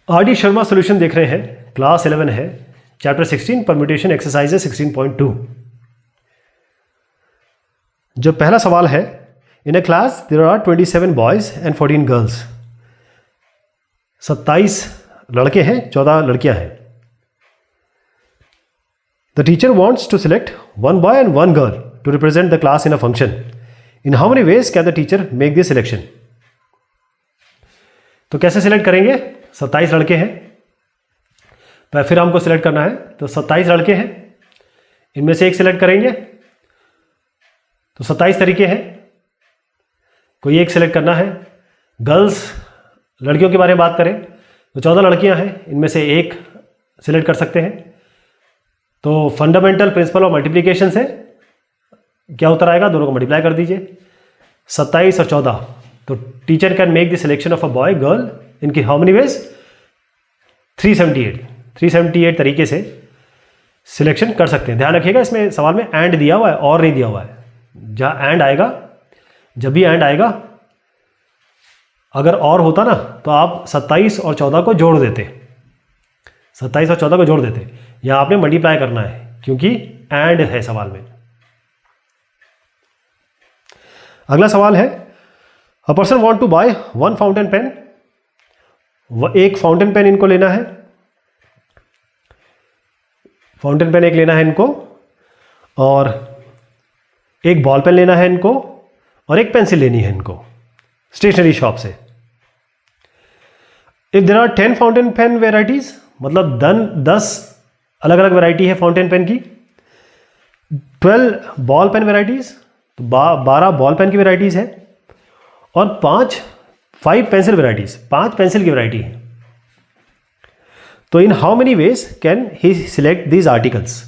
R D Sharma solution देख रहे हैं, क्लास 11 है, चैप्टर 16 परम्यूटेशन एक्सरसाइजेस 16.2। जो पहला सवाल है, in a class there are 27 boys and 14 girls. 27 लड़के हैं, 14 लड़कियां हैं। The teacher wants to select one boy and one girl to represent the class in a function. In how many ways can the teacher make this selection. तो कैसे select करेंगे? 27 लड़के हैं, फिर हमको सिलेक्ट करना है। तो 27 लड़के हैं, इनमें से एक सिलेक्ट करेंगे। तो 27 तरीके हैं, कोई एक सिलेक्ट करना है। गर्ल्स, लड़कियों के बारे में बात करें तो 14 लड़कियां हैं, इनमें से एक सिलेक्ट कर सकते हैं। तो फंडामेंटल प्रिंसिपल ऑफ मल्टीप्लिकेशन से क्या उत्तर आएगा, दोनों को मल्टीप्लाई कर दीजिए, 27 और 14। तो teacher can make the selection of a boy girl इनकी हाउ मेनी वेज, 378 तरीके से सिलेक्शन कर सकते हैं। ध्यान रखिएगा, इसमें सवाल में एंड दिया हुआ है और नहीं दिया हुआ है। जहाँ एंड आएगा, जब भी एंड आएगा, अगर और होता ना तो आप 27 और 14 को जोड़ देते, 27 और 14 को जोड़ देते। यहाँ आपने मल्टीप्लाई करना है क्योंकि एंड है सवाल में। अगला सवाल है, a person want to buy one fountain pen. एक फाउंटेन पेन इनको लेना है, फाउंटेन पेन एक लेना है इनको, और एक बॉल पेन लेना है इनको, और एक पेंसिल लेनी है इनको स्टेशनरी शॉप से। If there are 10 fountain pen varieties, मतलब 10 अलग अलग वेराइटी है फाउंटेन पेन की। 12 बॉल पेन वेराइटीज, तो 12 बॉल पेन की वेराइटीज है, और 5 पेंसिल वेराइटीज, 5 पेंसिल की वेराइटी है। तो इन how many ways can he select these articles.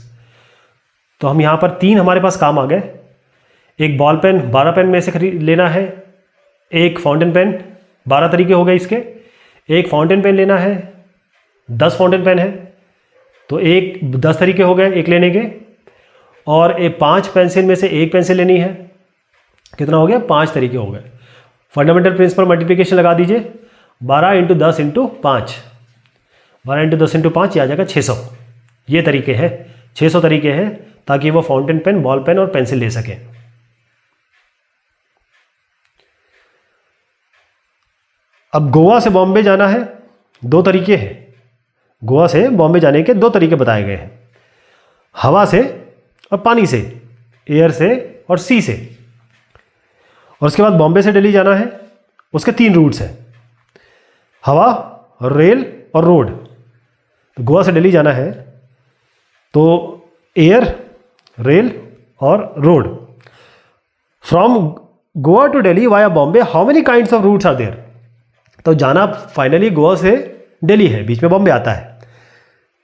तो हम यहां पर 3 हमारे पास काम आ गए। एक बॉल पेन 12 पेन में से खरीद लेना है, एक फाउंटेन पेन 12 तरीके हो गए इसके, एक फाउंटेन पेन लेना है, 10 फाउंटेन पेन है तो एक 10 तरीके हो गए एक लेने के, और एक 5 पेंसिल में से एक पेंसिल लेनी है, कितना हो गया, 5 तरीके हो गए। फंडामेंटल प्रिंसिपल मल्टीप्लिकेशन लगा दीजिए, 12 × 10 × 5, 12 × 10 × 5 ये आ जाएगा 600। ये तरीके हैं, 600 तरीके हैं ताकि वो फाउंटेन पेन, बॉल पेन और पेंसिल ले सकें। अब गोवा से बॉम्बे जाना है, 2 तरीके हैं। गोवा से बॉम्बे जाने के 2 तरीके बताए गए हैं, हवा से और पानी से, एयर से और सी से। और उसके बाद बॉम्बे से दिल्ली जाना है, उसके 3 रूट्स हैं, हवा, रेल और रोड। तो गोवा से दिल्ली जाना है तो एयर, रेल और road. From Goa to Delhi via Bombay how many kinds of routes are there. तो जाना फाइनली गोवा से दिल्ली है, बीच में बॉम्बे आता है।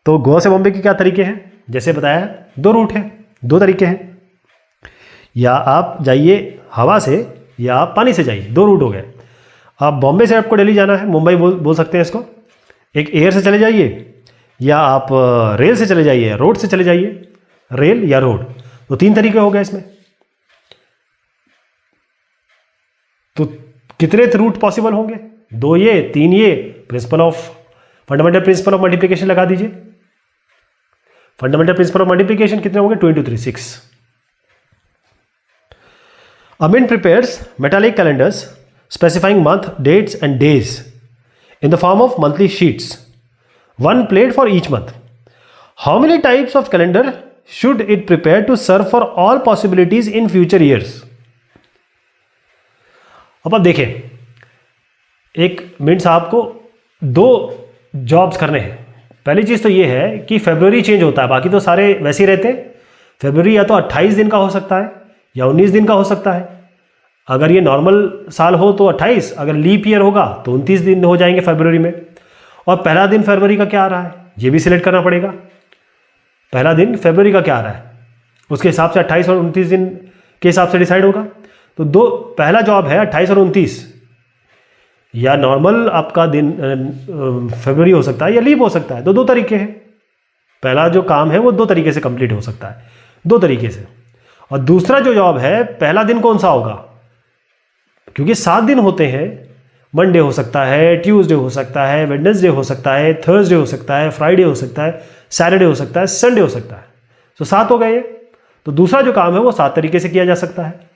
तो गोवा से बॉम्बे के क्या तरीके हैं, जैसे बताया 2 रूट हैं, 2 तरीके हैं। या आप जाइए हवा से या आप पानी से जाइए, 2 रूट हो गए। आप बॉम्बे से आपको दिल्ली जाना है, मुंबई बोल सकते हैं इसको। एक एयर से चले जाइए, या आप रेल से चले जाइए, रोड से चले जाइए, रेल या रोड। तो 3 तरीके हो गए इसमें। तो कितने रूट पॉसिबल होंगे, 2 ये, 3 ये। Principle of fundamental principle of multiplication लगा दीजिए। फंडामेंटल प्रिंसिपल ऑफ मल्टीप्लिकेशन कितने होंगे, 2 × 3 6। Mint prepares metallic calendars specifying month, dates and days in the form of monthly sheets, 1 plate for each month. How many types of calendar should it prepare to serve for all possibilities in future years? अब आप देखें, एक mint साहब को 2 jobs करने हैं। पहली चीज़ तो ये है कि फरवरी चेंज होता है, बाकी तो सारे वैसे ही रहते हैं। फरवरी या तो 28 दिन का हो सकता है या 19 दिन का हो सकता है। अगर ये नॉर्मल साल हो तो 28, अगर लीप ईयर होगा तो 29 दिन हो जाएंगे फरवरी में। और पहला दिन फरवरी का क्या आ रहा है, ये भी सिलेक्ट करना पड़ेगा। पहला दिन फरवरी का क्या आ रहा है, उसके हिसाब से 28 और 29 दिन के हिसाब से डिसाइड होगा। तो पहला जॉब है 28 और 29, या नॉर्मल आपका दिन फरवरी हो सकता है या लीप हो सकता है। तो 2 तरीके हैं। पहला जो काम है वो 2 तरीके से कंप्लीट हो सकता है, 2 तरीके से। और दूसरा जो जॉब है, पहला दिन कौन सा होगा, क्योंकि 7 दिन होते हैं, मंडे हो सकता है, ट्यूसडे हो सकता है, वेडनेसडे हो सकता है, थर्सडे हो सकता है, फ्राइडे हो सकता है, सैटरडे हो सकता है, संडे हो सकता है। तो 7 हो गए ये। तो दूसरा जो काम है वो 7 तरीके से किया जा सकता है।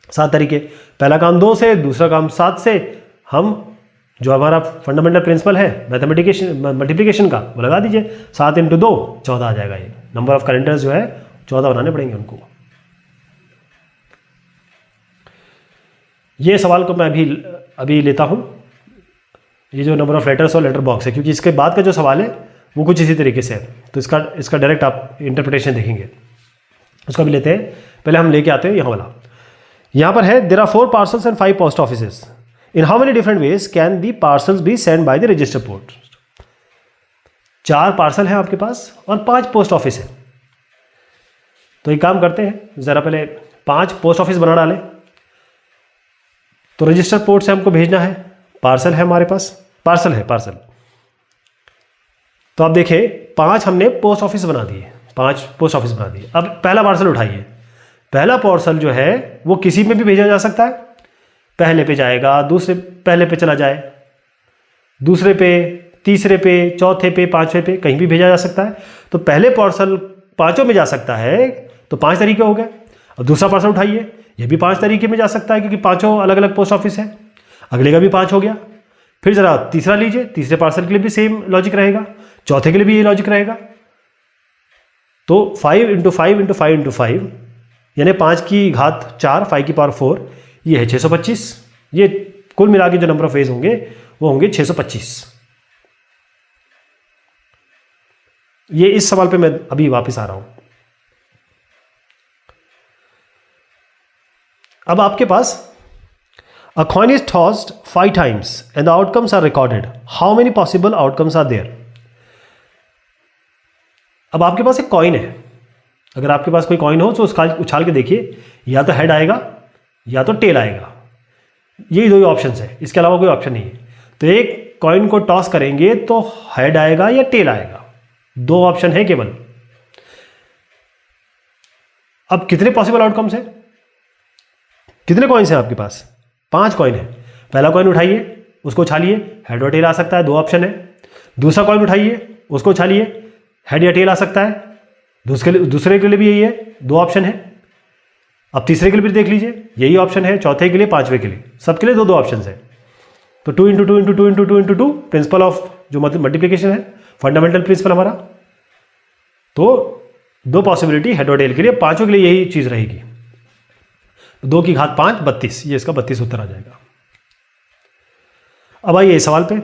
7 तरीके, पहला काम 2 से, दूसरा काम 7 से। हम जो हमारा फंडामेंटल प्रिंसिपल है मैथमेटिकेशन मल्टीप्लिकेशन का वो लगा दीजिए, 7 × 2 14 आ जाएगा। ये नंबर ऑफ कैलेंडर्स जो है 14 बनाने पड़ेंगे उनको। ये सवाल को मैं अभी लेता हूँ, ये जो नंबर ऑफ लेटर्स और लेटर बॉक्स है, क्योंकि इसके बाद का जो सवाल है वो कुछ इसी तरीके से है। तो इसका डायरेक्ट आप इंटरप्रिटेशन देखेंगे, उसका भी लेते हैं। पहले हम लेके आते हैं यहाँ वाला। यहाँ पर है there are 4 parcels and 5 post offices. In how many different ways can the parcels be send by the register post. 4 parcel हैं आपके पास और 5 पोस्ट ऑफिस है। तो एक काम करते हैं, ज़रा पहले 5 पोस्ट ऑफिस बना डालें। तो रजिस्टर पोर्ट से हमको भेजना है, पार्सल है हमारे पास, पार्सल। तो आप देखिए 5 हमने पोस्ट ऑफिस बना दिए, 5 पोस्ट ऑफिस बना दिए। अब पहला पार्सल उठाइए। पहला पार्सल जो है वो किसी में भी भेजा जा सकता है। पहले पे जाएगा, दूसरे पहले पे चला जाए, दूसरे पे, तीसरे पे, चौथे पे, 5वें पे, कहीं भी भेजा जा सकता है। तो पहले पार्सल 5 में जा सकता है, तो 5 तरीके हो गए। और दूसरा पार्सल उठाइए, ये भी 5 तरीके में जा सकता है, क्योंकि 5 अलग अलग पोस्ट ऑफिस है। अगले का भी 5 हो गया। फिर ज़रा तीसरा लीजिए, तीसरे पार्सल के लिए भी सेम लॉजिक रहेगा, चौथे के लिए भी ये लॉजिक रहेगा। तो 5 × 5 × 5 × 5 यानी 5 की घात 4, 5 की पावर 4, ये है 625। ये कुल मिला के जो नंबर ऑफ वेज होंगे वो होंगे 625। ये इस सवाल पे मैं अभी वापस आ रहा हूं। अब आपके पास a coin is tossed 5 times and the outcomes are recorded. How many possible outcomes are there? अब आपके पास एक कॉइन है। अगर आपके पास कोई कॉइन हो तो उसका उछाल के देखिए, या तो हेड आएगा या तो टेल आएगा। यही 2 ऑप्शंस है, इसके अलावा कोई ऑप्शन नहीं है। तो एक कॉइन को टॉस करेंगे तो हेड आएगा या टेल आएगा, 2 ऑप्शन है केवल। अब कितने पॉसिबल आउटकम्स हैं? कितने कॉइन्स हैं आपके पास? 5 कॉइन है। पहला कॉइन उठाइए, उसको उछालिए, हेड और टेल आ सकता है, 2 ऑप्शन है। दूसरा कॉइन उठाइए, उसको उछालिए, हेड या टेल आ सकता है। दूसरे के लिए भी यही है, 2 ऑप्शन है। अब तीसरे के लिए भी देख लीजिए, यही ऑप्शन है। चौथे के लिए, 5वें के लिए, सबके लिए 2 ऑप्शन है। तो 2 × 2 × 2 × 2 × 2 प्रिंसिपल ऑफ जो मल्टीप्लिकेशन है, फंडामेंटल प्रिंसिपल हमारा। तो 2 पॉसिबिलिटी हेड और टेल के लिए, 5 के लिए यही चीज रहेगी। 2 की घात 5 32, ये इसका 32 उत्तर आ जाएगा। अब आइए सवाल पे।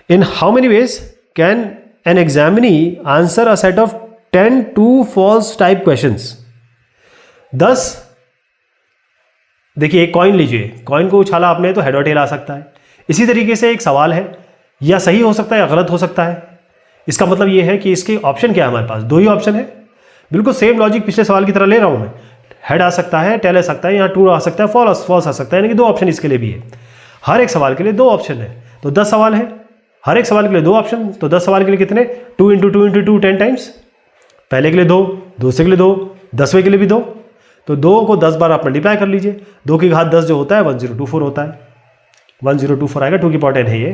In how many ways can an examinee answer a set of 10 true false type questions. 10, देखिए एक कॉइन लीजिए, कॉइन को उछाला आपने तो हेड और टेल आ सकता है। इसी तरीके से एक सवाल है, या सही हो सकता है या गलत हो सकता है। इसका मतलब ये है कि इसके ऑप्शन क्या है, हमारे पास 2 ही ऑप्शन है। बिल्कुल सेम लॉजिक पिछले सवाल की तरह ले रहा हूं मैं। हेड आ सकता है, टेल आ सकता है, यहाँ ट्रू आ सकता है, फॉल्स आ सकता है, यानी कि 2 ऑप्शन इसके लिए भी है। हर एक सवाल के लिए 2 ऑप्शन है। तो 10 सवाल है, हर एक सवाल के लिए 2 ऑप्शन। तो 10 सवाल के लिए कितने? 2 × 2 × 2 10 टाइम्स। पहले के लिए 2, दूसरे के लिए 2, 10वें के लिए भी 2। तो 2 को 10 बार आप मल्टीप्लाई कर लीजिए। 2 की घात 10 जो होता है 1024 होता है। 1024 आएगा, 2 की पावर 10 है ये,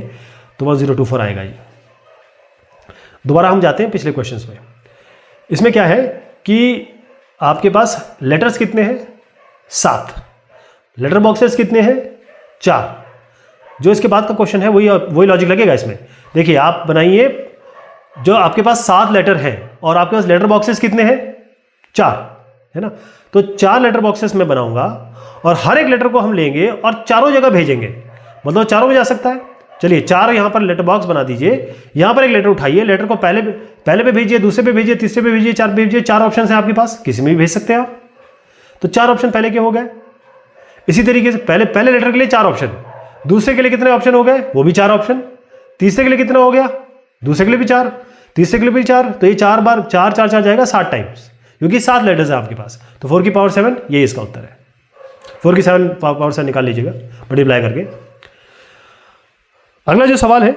तो 1024 आएगा ये। दोबारा हम जाते हैं पिछले क्वेश्चंस में। इसमें क्या है कि आपके पास लेटर्स कितने हैं? 7। लेटर बॉक्सेस कितने हैं? 4। जो इसके बाद का क्वेश्चन है वही लॉजिक लगेगा इसमें। देखिए आप बनाइए, जो आपके पास 7 लेटर हैं और आपके पास लेटर बॉक्सेस कितने हैं? 4 है ना। तो 4 लेटर बॉक्सेस मैं बनाऊंगा और हर एक लेटर को हम लेंगे और चारों जगह भेजेंगे, मतलब चारों में जा सकता है। चलिए 4 यहां पर लेटर बॉक्स बना दीजिए। यहां पर एक लेटर उठाइए, लेटर को पहले पे भेजिए, दूसरे पे भेजिए, तीसरे पे भेजिए, 4 पे भेजिए। 4 ऑप्शन है आपके पास, किसी में भी भेज सकते हैं आप। तो 4 ऑप्शन पहले के हो गए। इसी तरीके से पहले लेटर के लिए 4 ऑप्शन, दूसरे के लिए कितने ऑप्शन हो गए? वो भी 4 ऑप्शन। तीसरे के लिए कितना हो गया? दूसरे के लिए भी 4, तीसरे के लिए भी 4। तो ये 4 बार 4 4 4 जाएगा 7 टाइम्स, क्योंकि 7 लेटर्स है आपके पास। तो 4 की पावर 7, ये इसका उत्तर है। 4 की 7 पावर 7 निकाल लीजिएगा मल्टीप्लाई करके। अगला जो सवाल है,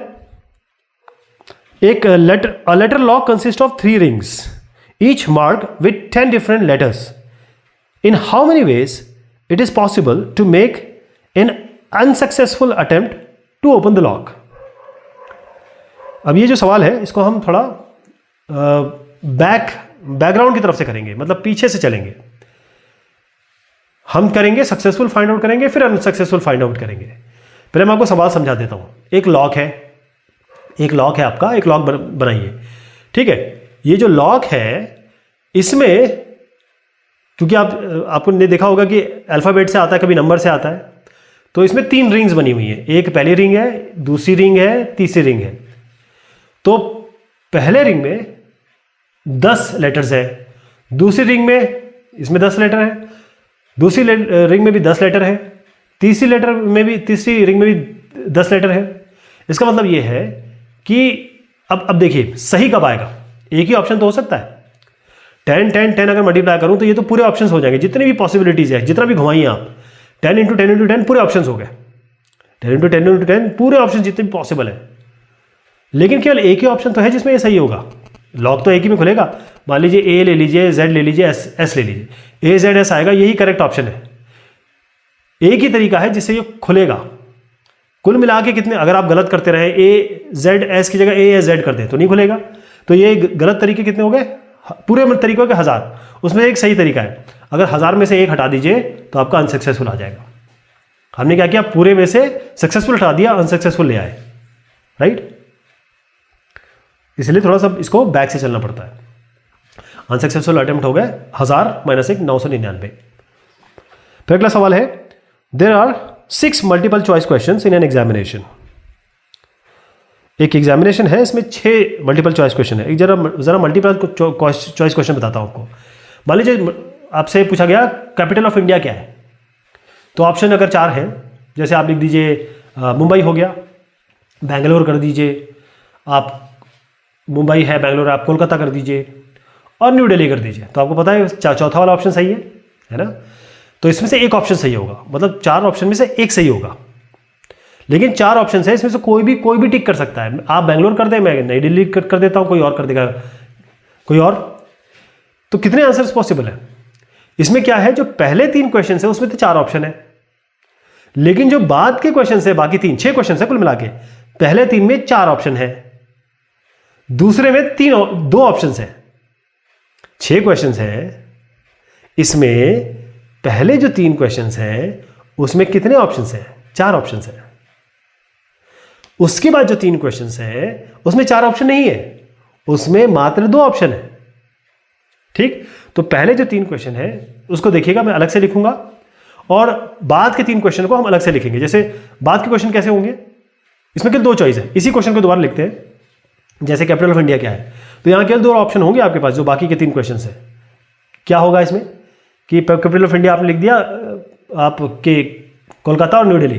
एक letter lock consist of 3 rings each marked with 10 different letters. In how many ways it is possible to make in unsuccessful attempt to open the lock. अब ये जो सवाल है इसको हम थोड़ा बैकग्राउंड की तरफ से करेंगे, मतलब पीछे से चलेंगे। हम करेंगे सक्सेसफुल फाइंड आउट करेंगे, फिर अनसक्सेसफुल फाइंड आउट करेंगे। पहले मैं आपको सवाल समझा देता हूं। एक लॉक है आपका, एक लॉक बनाइए, ठीक है। ये जो लॉक है इसमें, क्योंकि आपको ने देखा होगा कि अल्फाबेट से आता है, कभी नंबर से आता है, तो इसमें 3 रिंग्स बनी हुई है। एक पहली रिंग है, दूसरी रिंग है, तीसरी रिंग है। तो पहले रिंग में 10 लेटर्स है, दूसरी रिंग में इसमें 10 लेटर है, दूसरी रिंग में भी 10 लेटर है, तीसरी रिंग में भी 10 लेटर है। इसका मतलब ये है कि अब देखिए सही कब आएगा। एक ही ऑप्शन तो हो सकता है। 10 10 10 अगर मल्टीप्लाई करूं तो ये तो पूरे ऑप्शंस हो जाएंगे, जितनी भी पॉसिबिलिटीज है, जितना भी घुमाइए आप। 10 × 10 × 10 पूरे ऑप्शंस हो गए। 10 × 10 × 10 पूरे ऑप्शन जितने भी पॉसिबल है। लेकिन केवल एक ही ऑप्शन तो है जिसमें ये सही होगा। लॉक तो एक ही में खुलेगा। मान लीजिए ए ले लीजिए, जेड ले लीजिए, एस ले लीजिए, AZS आएगा, यही करेक्ट ऑप्शन है। एक ही तरीका है जिससे ये खुलेगा। कुल मिला के कितने, अगर आप गलत करते रहे, AZS की जगह AAZ कर दें तो नहीं खुलेगा। तो ये गलत तरीके कितने हो गए? पूरे तरीके हो गए 1000। उसमें एक सही तरीका है। अगर 1000 में से एक हटा दीजिए तो आपका अनसक्सेसफुल आ जाएगा। हमने क्या किया, पूरे में से सक्सेसफुल हटा दिया, अनसक्सेसफुल ले आए, राइट। इसलिए थोड़ा सा इसको बैक से चलना पड़ता है। अनसक्सेसफुल अटेम्प्ट हो गए 1000 - 1 999। फिर अगला सवाल है, there are 6 multiple choice questions in an examination. एक एग्जामिनेशन है, इसमें 6 मल्टीपल चॉइस क्वेश्चन है। एक जरा मल्टीपल चॉइस क्वेश्चन बताता हूं आपको। मान लीजिए आपसे पूछा गया कैपिटल ऑफ इंडिया क्या है, तो ऑप्शन अगर 4 हैं, जैसे आप लिख दीजिए मुंबई हो गया, बेंगलोर कर दीजिए, आप मुंबई है, बेंगलोर आप कोलकाता कर दीजिए, और न्यू दिल्ली कर दीजिए। तो आपको पता है चौथा वाला ऑप्शन सही है ना। तो इसमें से एक ऑप्शन सही होगा, मतलब 4 ऑप्शन में से एक सही होगा। लेकिन 4 ऑप्शन है, इसमें से कोई भी टिक कर सकता है। आप बेंगलोर कर दें, मैं नई दिल्ली कर देता हूं, कोई और कर देगा, कोई और। तो कितने आंसर्स पॉसिबल है? इसमें क्या है, जो पहले 3 क्वेश्चन है उसमें तो 4 ऑप्शन है, लेकिन जो बाद के क्वेश्चन है, बाकी 6 क्वेश्चन है कुल मिला के, पहले 3 में 4 ऑप्शन है, दूसरे में 2 ऑप्शन है। 6 क्वेश्चन है, इसमें पहले जो 3 क्वेश्चन हैं उसमें कितने ऑप्शंस हैं? 4 ऑप्शंस हैं। उसके बाद जो 3 क्वेश्चंस हैं उसमें 4 ऑप्शन नहीं है, उसमें मात्र 2 ऑप्शन है, ठीक। तो पहले जो 3 क्वेश्चन है उसको देखिएगा, मैं अलग से लिखूंगा, और बाद के 3 क्वेश्चन को हम अलग से लिखेंगे। जैसे बाद के क्वेश्चन कैसे होंगे, इसमें केवल 2 चॉइस है, इसी क्वेश्चन को दोबारा लिखते हैं। जैसे कैपिटल ऑफ इंडिया क्या है, तो यहां केवल 2 ऑप्शन होंगे आपके पास, जो बाकी के 3 क्वेश्चन है। क्या होगा इसमें कि कैपिटल ऑफ इंडिया आपने लिख दिया आपके कोलकाता और न्यू दिल्ली,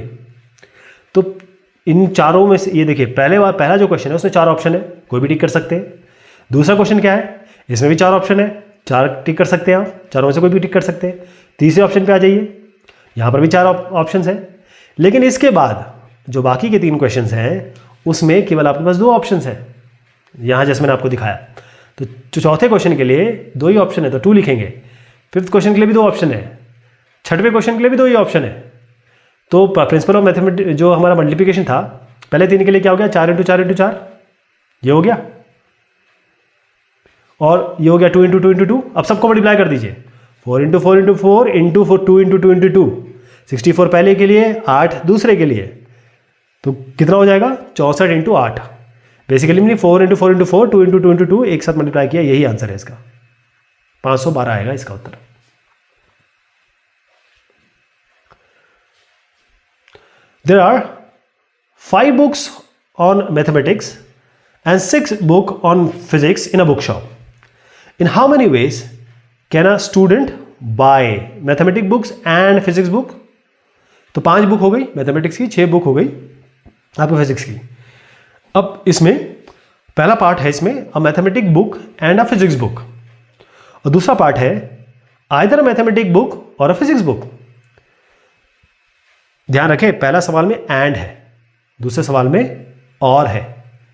तो इन चारों में से ये देखिए पहला जो क्वेश्चन है उसमें 4 ऑप्शन है, कोई भी टिक कर सकते हैं। दूसरा क्वेश्चन क्या है, इसमें भी 4 ऑप्शन है, 4 टिक कर सकते हैं आप, चारों में से कोई भी टिक कर सकते हैं। तीसरे ऑप्शन पे आ जाइए, यहाँ पर भी 4 ऑप्शन है, लेकिन इसके बाद जो बाकी के 3 क्वेश्चन हैं उसमें केवल आपके पास 2 ऑप्शन है, यहाँ जैसे मैंने आपको दिखाया। तो चौथे क्वेश्चन के लिए 2 ही ऑप्शन है, तो 2 लिखेंगे। 5th क्वेश्चन के लिए भी 2 ऑप्शन है, 6वें क्वेश्चन के लिए भी 2 ही ऑप्शन है। तो प्रिंसिपल ऑफ मैथमेटिक्स जो हमारा मल्टीप्लिकेशन था, पहले 3 के लिए क्या हो गया, 4 × 4 × 4 ये हो गया, और ये हो गया 2 × 2 × 2। अब सबको मल्टीप्लाई कर दीजिए, 4 × 4 × 4 × 4 2 × 2 × 2 64 पहले के लिए, 8 दूसरे के लिए, तो कितना हो जाएगा 64 × 8। बेसिकली मैंने 4 × 4 × 4 2 × 2 × 2 एक साथ मल्टीप्लाई किया, यही आंसर है इसका। 512 आएगा इसका उत्तर। There are 5 books on mathematics and 6 books on physics in a bookshop. In how many ways can a student buy mathematics books and physics book? तो 5 बुक हो गई मैथमेटिक्स की, 6 बुक हो गई आपको फिजिक्स की। अब इसमें पहला पार्ट है इसमें a mathematic book and a physics book, और दूसरा पार्ट है आइदर अ मैथमेटिक बुक और अ फिजिक्स बुक। ध्यान रखें, पहला सवाल में एंड है, दूसरे सवाल में और है,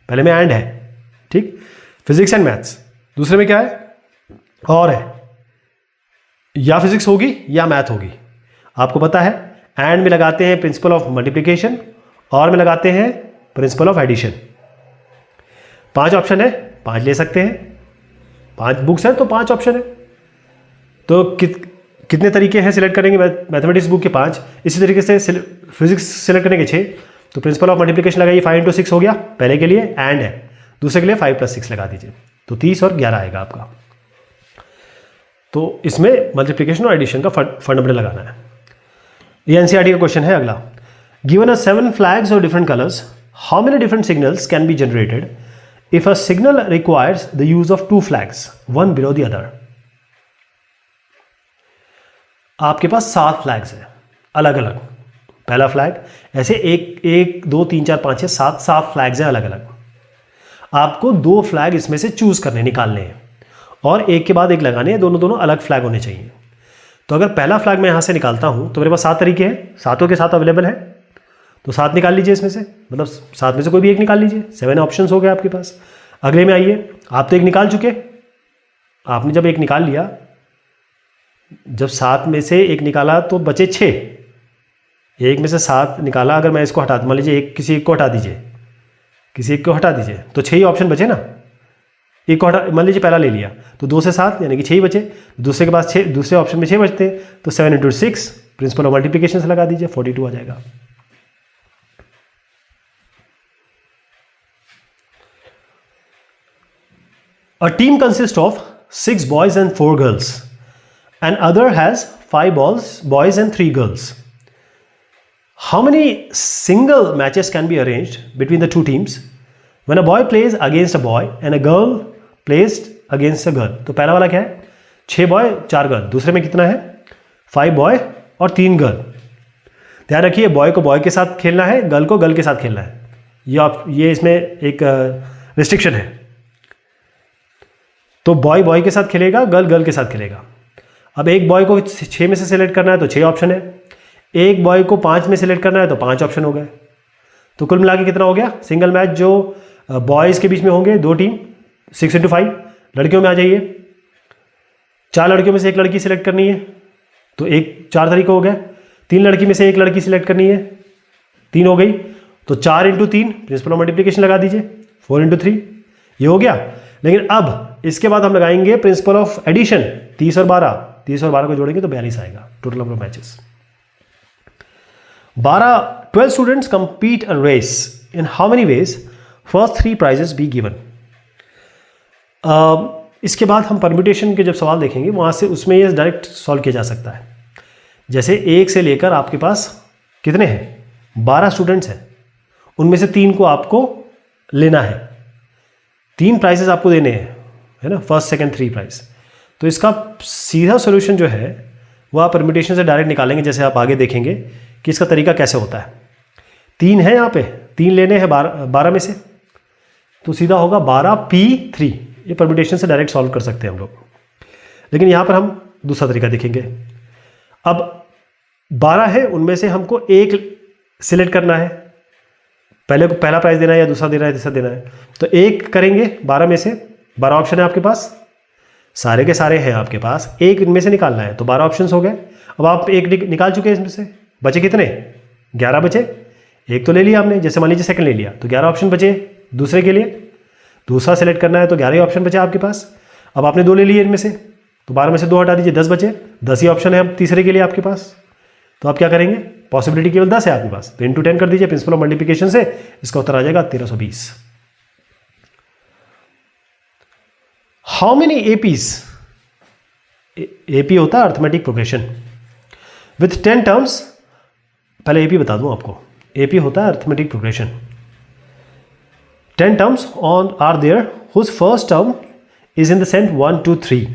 पहले में एंड है, ठीक। फिजिक्स एंड मैथ्स, दूसरे में क्या है, और है। या फिजिक्स होगी या मैथ होगी। आपको पता है एंड में लगाते हैं प्रिंसिपल ऑफ मल्टीप्लिकेशन, और में लगाते हैं प्रिंसिपल ऑफ एडिशन। 5 ऑप्शन है, 5 ले सकते हैं, 5 बुक्स हैं तो 5 ऑप्शन है। तो कितने तरीके हैं सिलेक्ट करेंगे? मैथमेटिक्स बुक के 5, इसी तरीके से फिजिक्स सिलेक्ट करने के 6। तो प्रिंसिपल ऑफ मल्टीप्लिकेशन लगाइए, 5 × 6 हो गया पहले के लिए, एंड है, दूसरे के लिए 5 + 6 लगा दीजिए, तो 30 और 11 आएगा आपका। तो इसमें मल्टीप्लिकेशन और एडिशन का फंडामेंटल लगाना है। ये एनसीईआरटी का क्वेश्चन है अगला। Given a 7 flags of different colours, how many different signals can be generated if a signal requires the use of 2 flags, one below the other. आपके पास 7 फ्लैग्स हैं अलग अलग। पहला फ्लैग, ऐसे 1 2 3 4 5 6 7 फ्लैग्स हैं अलग अलग। आपको 2 फ्लैग इसमें से चूज करने, निकालने हैं, और एक के बाद एक लगाने हैं, दोनों अलग फ्लैग होने चाहिए। तो अगर पहला फ्लैग मैं यहाँ से निकालता हूँ तो मेरे पास 7 तरीके हैं, 7 के 7 अवेलेबल है, तो 7 निकाल लीजिए इसमें से, मतलब 7 में से कोई भी एक निकाल लीजिए, 7 ऑप्शंस हो गए आपके पास। अगले में आइए, आप तो एक निकाल चुके, आपने जब एक निकाल लिया, जब 7 में से एक निकाला तो बचे 6, एक में से 7 निकाला, अगर मैं इसको हटा, मान लीजिए किसी एक को हटा दीजिए, किसी एक को हटा दीजिए, तो 6 ही ऑप्शन बचे ना। एक को हटा, मान लीजिए पहला ले लिया, तो 2 से 7 यानी कि 6 ही बचे, दूसरे के पास 6, दूसरे ऑप्शन में 6 बचते हैं, तो 7 × 6 प्रिंसिपल ऑफ मल्टीप्लिकेशन से लगा दीजिए, 42 आ जाएगा। A team consists of 6 boys and 4 girls. An other has 5 boys and 3 girls. How many single matches can be arranged between the two teams when a boy plays against a boy and a girl plays against a girl? तो पहला वाला क्या है? 6 boy 4 girl. दूसरे में कितना है? 5 boy और 3 गर्ल। ध्यान रखिए, बॉय को बॉय के साथ खेलना है, गर्ल को गर्ल के साथ खेलना है। ये इसमें एक रिस्ट्रिक्शन है। तो बॉय बॉय के साथ खेलेगा, गर्ल गर्ल के साथ खेलेगा। अब एक बॉय को 6 में से सिलेक्ट करना है तो 6 ऑप्शन है, एक बॉय को 5 में सिलेक्ट करना है तो 5 ऑप्शन हो गए। तो कुल मिला के कितना हो गया? सिंगल मैच जो बॉयज़ के बीच में होंगे 2 टीम, 6 × 5। लड़कियों में आ जाइए, 4 लड़कियों में से 1 लड़की सिलेक्ट करनी है, तो 4 तरीके हो गए। 3 लड़की में से 1 लड़की सिलेक्ट करनी है, 3 हो गई, तो 4 × 3 प्रिंसिपल ऑफ मल्टीप्लिकेशन लगा दीजिए, 4 × 3 ये हो गया। लेकिन अब इसके बाद हम लगाएंगे प्रिंसिपल ऑफ एडिशन, 30 और 12, 30 और 12 को जोड़ेंगे तो 42 आएगा total number of matches. 12 students compete a race in how many ways, first 3 prizes be given. इसके बाद हम परम्यूटेशन के जब सवाल देखेंगे वहाँ से उसमें ये डायरेक्ट सॉल्व किया जा सकता है। जैसे 1 से लेकर आपके पास कितने हैं? 12 स्टूडेंट्स हैं, उनमें से 3 को आपको लेना है, 3 प्राइजेस आपको देने हैं, है ना, फर्स्ट सेकंड 3 प्राइज। तो इसका सीधा सॉल्यूशन जो है वो आप परम्यूटेशन से डायरेक्ट निकालेंगे, जैसे आप आगे देखेंगे कि इसका तरीका कैसे होता है। 3 है यहाँ पे, 3 लेने हैं 12 में से, तो सीधा होगा 12p3। ये परम्यूटेशन से डायरेक्ट सॉल्व कर सकते हैं हम लोग, लेकिन यहाँ पर हम दूसरा तरीका देखेंगे। अब 12 है, उनमें से हमको 1 सिलेक्ट करना है, पहला प्राइज देना है या दूसरा देना है, तीसरा देना है, तो 1 करेंगे 12 में से। 12 ऑप्शन है आपके पास, सारे के सारे हैं आपके पास, 1 इनमें से निकालना है, तो 12 ऑप्शंस हो गए। अब आप 1 निकाल चुके हैं, इसमें से बचे कितने? 11 बचे। 1 तो ले लिया आपने, जैसे मान लीजिए सेकंड ले लिया, तो 11 ऑप्शन बचे दूसरे के लिए। दूसरा सेलेक्ट करना है तो 11 ही ऑप्शन बचे आपके पास। अब आपने 2 ले लिए इनमें से, तो 12 में से 2 हटा दीजिए, 10 बचे। 10 ही ऑप्शन है अब तीसरे के लिए आपके पास, तो आप क्या करेंगे? पॉसिबिलिटी केवल 10 है आपके पास, तो × 10 कर दीजिए प्रिंसिपल ऑफ मल्टीप्लिकेशन से, इसका उत्तर आ जाएगा 1320। हाउ मेनी एपीज, एपी होता है अर्थमेटिक प्रोग्रेशन, विथ 10 टर्म्स। पहले एपी बता दूं आपको, एपी होता है arithmetic progression. 10 terms on are there whose first term is in the set 1 2 3।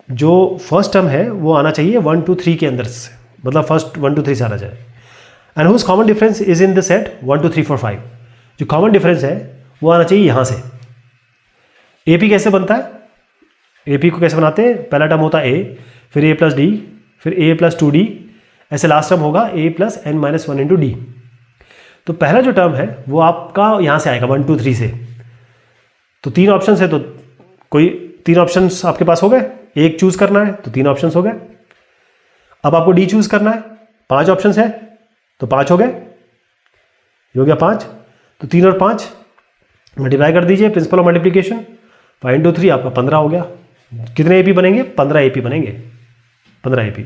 जो फर्स्ट टर्म है वो आना चाहिए 1 2 3 के अंदर से, मतलब फर्स्ट 1 2 3 से आना चाहिए। And whose common difference is in the set 1 2 3 4 5। जो कॉमन डिफरेंस है वो आना चाहिए यहाँ से। एपी कैसे बनता है? एपी को कैसे बनाते हैं? पहला टर्म होता है ए, फिर a + d, फिर a + 2d, ऐसे लास्ट टर्म होगा a + n - 1 × d। तो पहला जो टर्म है वो आपका यहाँ से आएगा 1 2 3 से। तो 3 ऑप्शन है, तो कोई 3 ऑप्शन आपके पास हो गए, 1 चूज करना है तो 3 ऑप्शन हो गए। अब आपको डी चूज करना है, 5 ऑप्शन है तो 5 हो गए, ये हो गया 5, तो 3 और 5 मल्टीप्लाई कर दीजिए, प्रिंसिपल ऑफ मल्टीप्लिकेशन, 5 into 3 आपका 15 हो गया। कितने एपी बनेंगे? 15 एपी बनेंगे, 15 AP.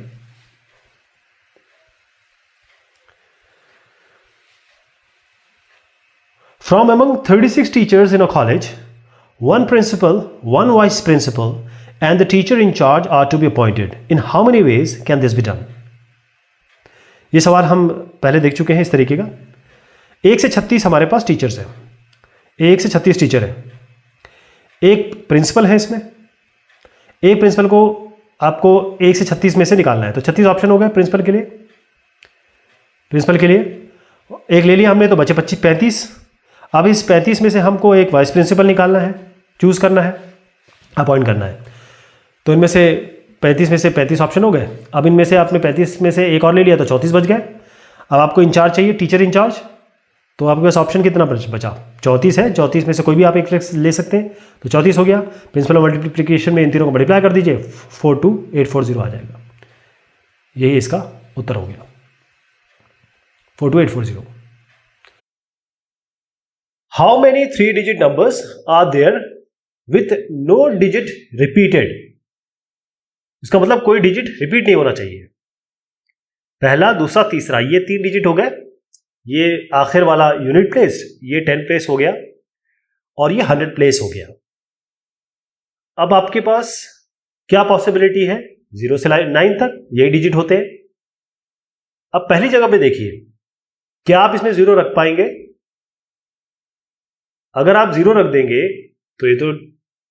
From among 36 teachers in a college, one principal, one vice principal, and the teacher in charge are to be appointed. In how many ways can this be done? ये सवाल हम पहले देख चुके हैं इस तरीके का। 1 से 36 हमारे पास टीचर्स हैं, 1 से 36 टीचर हैं, एक प्रिंसिपल है इसमें, एक प्रिंसिपल को आपको 1 से 36 में से निकालना है, तो 36 ऑप्शन हो गए प्रिंसिपल के लिए। प्रिंसिपल के लिए एक ले लिया हमने, तो बचे 35। अब इस 35 में से हमको एक वाइस प्रिंसिपल निकालना है, चूज करना है, अपॉइंट करना है। तो इनमें से 35 में से 35 ऑप्शन हो गए। अब इनमें से आपने 35 में से एक और ले लिया तो 34 बच गए। अब आपको इंचार्ज चाहिए, टीचर इंचार्ज, तो आपके पास ऑप्शन कितना बचा? 34 है, 34 में से कोई भी आप एक ले सकते हैं, तो 34 हो गया। प्रिंसिपल मल्टीप्लिकेशन में इन तीनों को मल्टीप्लाई कर दीजिए, 42840 आ जाएगा। यही इसका उत्तर हो गया, 42840। How many 3-digit numbers are there with no digit repeated? इसका मतलब कोई डिजिट रिपीट नहीं होना चाहिए। पहला, दूसरा, तीसरा, ये 3 डिजिट हो गए। ये आखिर वाला यूनिट प्लेस, ये 10 प्लेस हो गया, और ये 100 प्लेस हो गया। अब आपके पास क्या पॉसिबिलिटी है? 0 से 9 तक यही डिजिट होते हैं। अब पहली जगह पे देखिए, क्या आप इसमें 0 रख पाएंगे? अगर आप 0 रख देंगे तो ये तो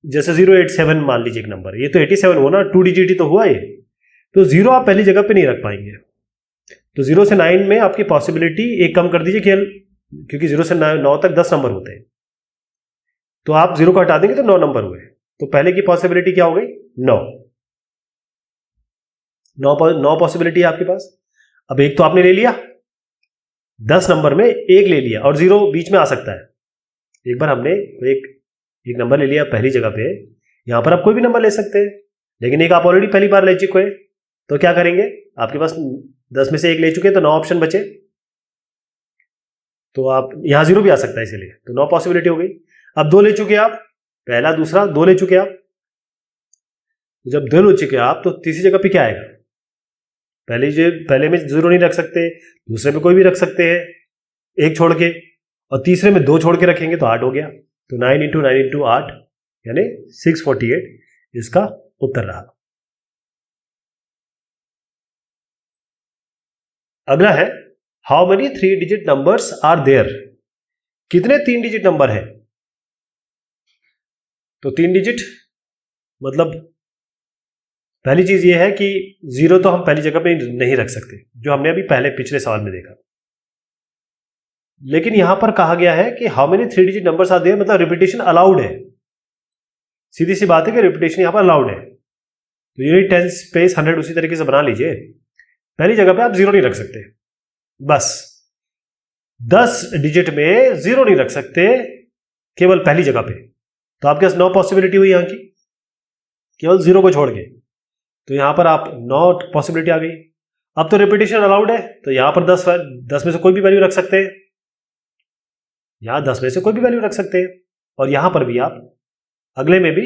जैसे 087 मान लीजिए एक नंबर, ये तो 87 हुआ ना, 2 डिजिट ही तो हुआ ये, तो 0 आप पहली जगह पे नहीं रख पाएंगे। तो 0 से 9 में आपकी पॉसिबिलिटी एक कम कर दीजिए केवल, क्योंकि 0 से 9 तक 10 नंबर होते हैं, तो आप 0 को हटा देंगे तो 9 नंबर हुए। तो पहले की पॉसिबिलिटी क्या हो गई? 9 पॉसिबिलिटी है आपके पास। अब एक तो आपने ले लिया, 10 नंबर में एक ले लिया, और 0 बीच में आ सकता है। एक बार हमने एक नंबर ले लिया पहली जगह पे, यहां पर आप कोई भी नंबर ले सकते हैं, लेकिन एक आप ऑलरेडी पहली बार ले चुके हैं, तो क्या करेंगे? आपके पास 10 में से एक ले चुके हैं, तो 9 ऑप्शन बचे, तो आप यहां 0 भी आ सकता है, इसीलिए तो 9 पॉसिबिलिटी हो गई। अब 2 ले चुके आप, पहला दूसरा 2 ले चुके आप, जब 2 ले चुके आप तो तीसरी जगह पे क्या आएगा? पहले में 0 नहीं रख सकते, दूसरे में कोई भी रख सकते हैं एक छोड़ के, और तीसरे में 2 छोड़ के रखेंगे तो 8 हो गया। तो 9 into 9 into 8 यानी 648 इसका उत्तर रहा। अगला है, how many 3-digit numbers are there? कितने 3 डिजिट नंबर है? तो 3 डिजिट मतलब पहली चीज ये है कि 0 तो हम पहली जगह पे नहीं रख सकते, जो हमने अभी पहले पिछले सवाल में देखा। लेकिन यहां पर कहा गया है कि how many 3-digit numbers are there, मतलब रिपीटेशन अलाउड है। सीधी सी बात है कि रिपीटेशन यहां पर अलाउड है। तो यूनिट 10 स्पेस 100 उसी तरीके से बना लीजिए। पहली जगह पे आप 0 नहीं रख सकते, बस 10 डिजिट में 0 नहीं रख सकते, केवल पहली जगह पे। तो आपके पास 9 पॉसिबिलिटी हुई यहां की, केवल 0 को छोड़ के, तो यहां पर आप 9 पॉसिबिलिटी आ गई। अब तो रिपीटेशन अलाउड है, तो यहां पर 10 में से कोई भी वैल्यू रख सकते हैं, यहां 10 में से कोई भी वैल्यू रख सकते हैं, और यहां पर भी आप अगले में भी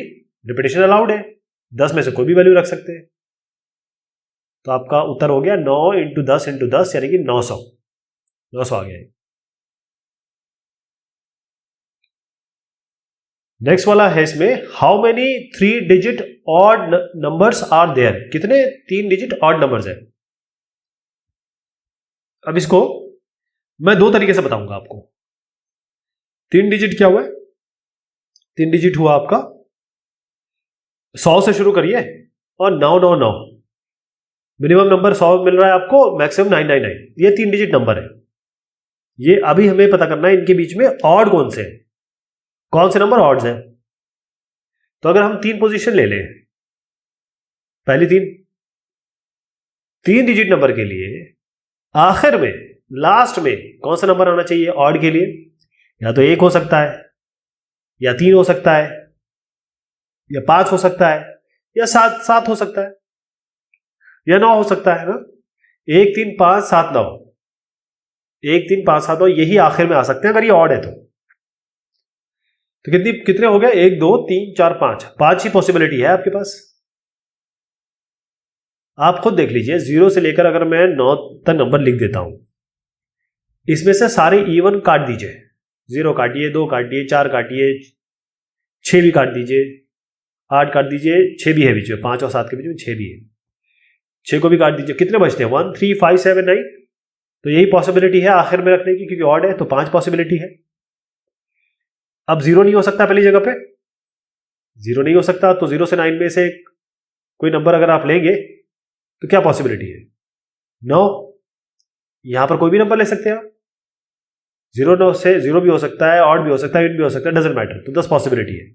रिपीटेशन अलाउड है, 10 में से कोई भी वैल्यू रख सकते हैं। तो आपका उत्तर हो गया 9 into 10 into 10 यानी कि 900 आ गया। नेक्स्ट वाला है इसमें, how many 3-digit odd numbers are there? कितने 3 डिजिट ऑड नंबर्स है? अब इसको मैं 2 तरीके से बताऊंगा आपको। 3 डिजिट क्या हुआ है? 3 डिजिट हुआ आपका 100 से शुरू करिए और 999, मिनिमम नंबर 100 मिल रहा है आपको, मैक्सिमम 999, ये 3 डिजिट नंबर है। ये अभी हमें पता करना है इनके बीच में ऑड कौन से हैं, कौन से नंबर ऑड्स हैं। तो अगर हम 3 पोजीशन ले लें, पहली 3 डिजिट नंबर के लिए आखिर में, लास्ट में कौन सा नंबर आना चाहिए ऑड के लिए? या तो 1 हो सकता है, या 3 हो सकता है, या 5 हो सकता है, या 7 हो सकता है, या 9 हो सकता है ना। 1 3 5 7 9, 1 3 5 7 9 यही आखिर में आ सकते हैं अगर ये ऑड है तो कितने हो गए? 1 2 3 4 5, 5 ही पॉसिबिलिटी है आपके पास। आप खुद देख लीजिए, 0 से लेकर अगर मैं 9 तक नंबर लिख देता हूं, इसमें से सारे इवन काट दीजिए, 0 काटिए, 2 काटिए, 4 काटिए, 6 भी काट दीजिए, 8 काट दीजिए, 6 भी है बीच में, 5 और 7 के बीच में 6 भी है, 6 को भी काट दीजिए। कितने बचते हैं? 1 3 5 7 9। तो यही पॉसिबिलिटी है आखिर में रखने की, क्योंकि ऑड है तो 5 पॉसिबिलिटी है। अब 0 नहीं हो सकता पहली जगह पे, 0 नहीं हो सकता, तो 0 से 9 में से कोई नंबर अगर आप लेंगे तो क्या पॉसिबिलिटी है? 9। यहां पर कोई भी नंबर ले सकते हैं आप, 0 9 से 0 भी हो सकता है, ऑड भी हो सकता है, इवन भी हो सकता है, डजंट मैटर। तो 10 पॉसिबिलिटी है।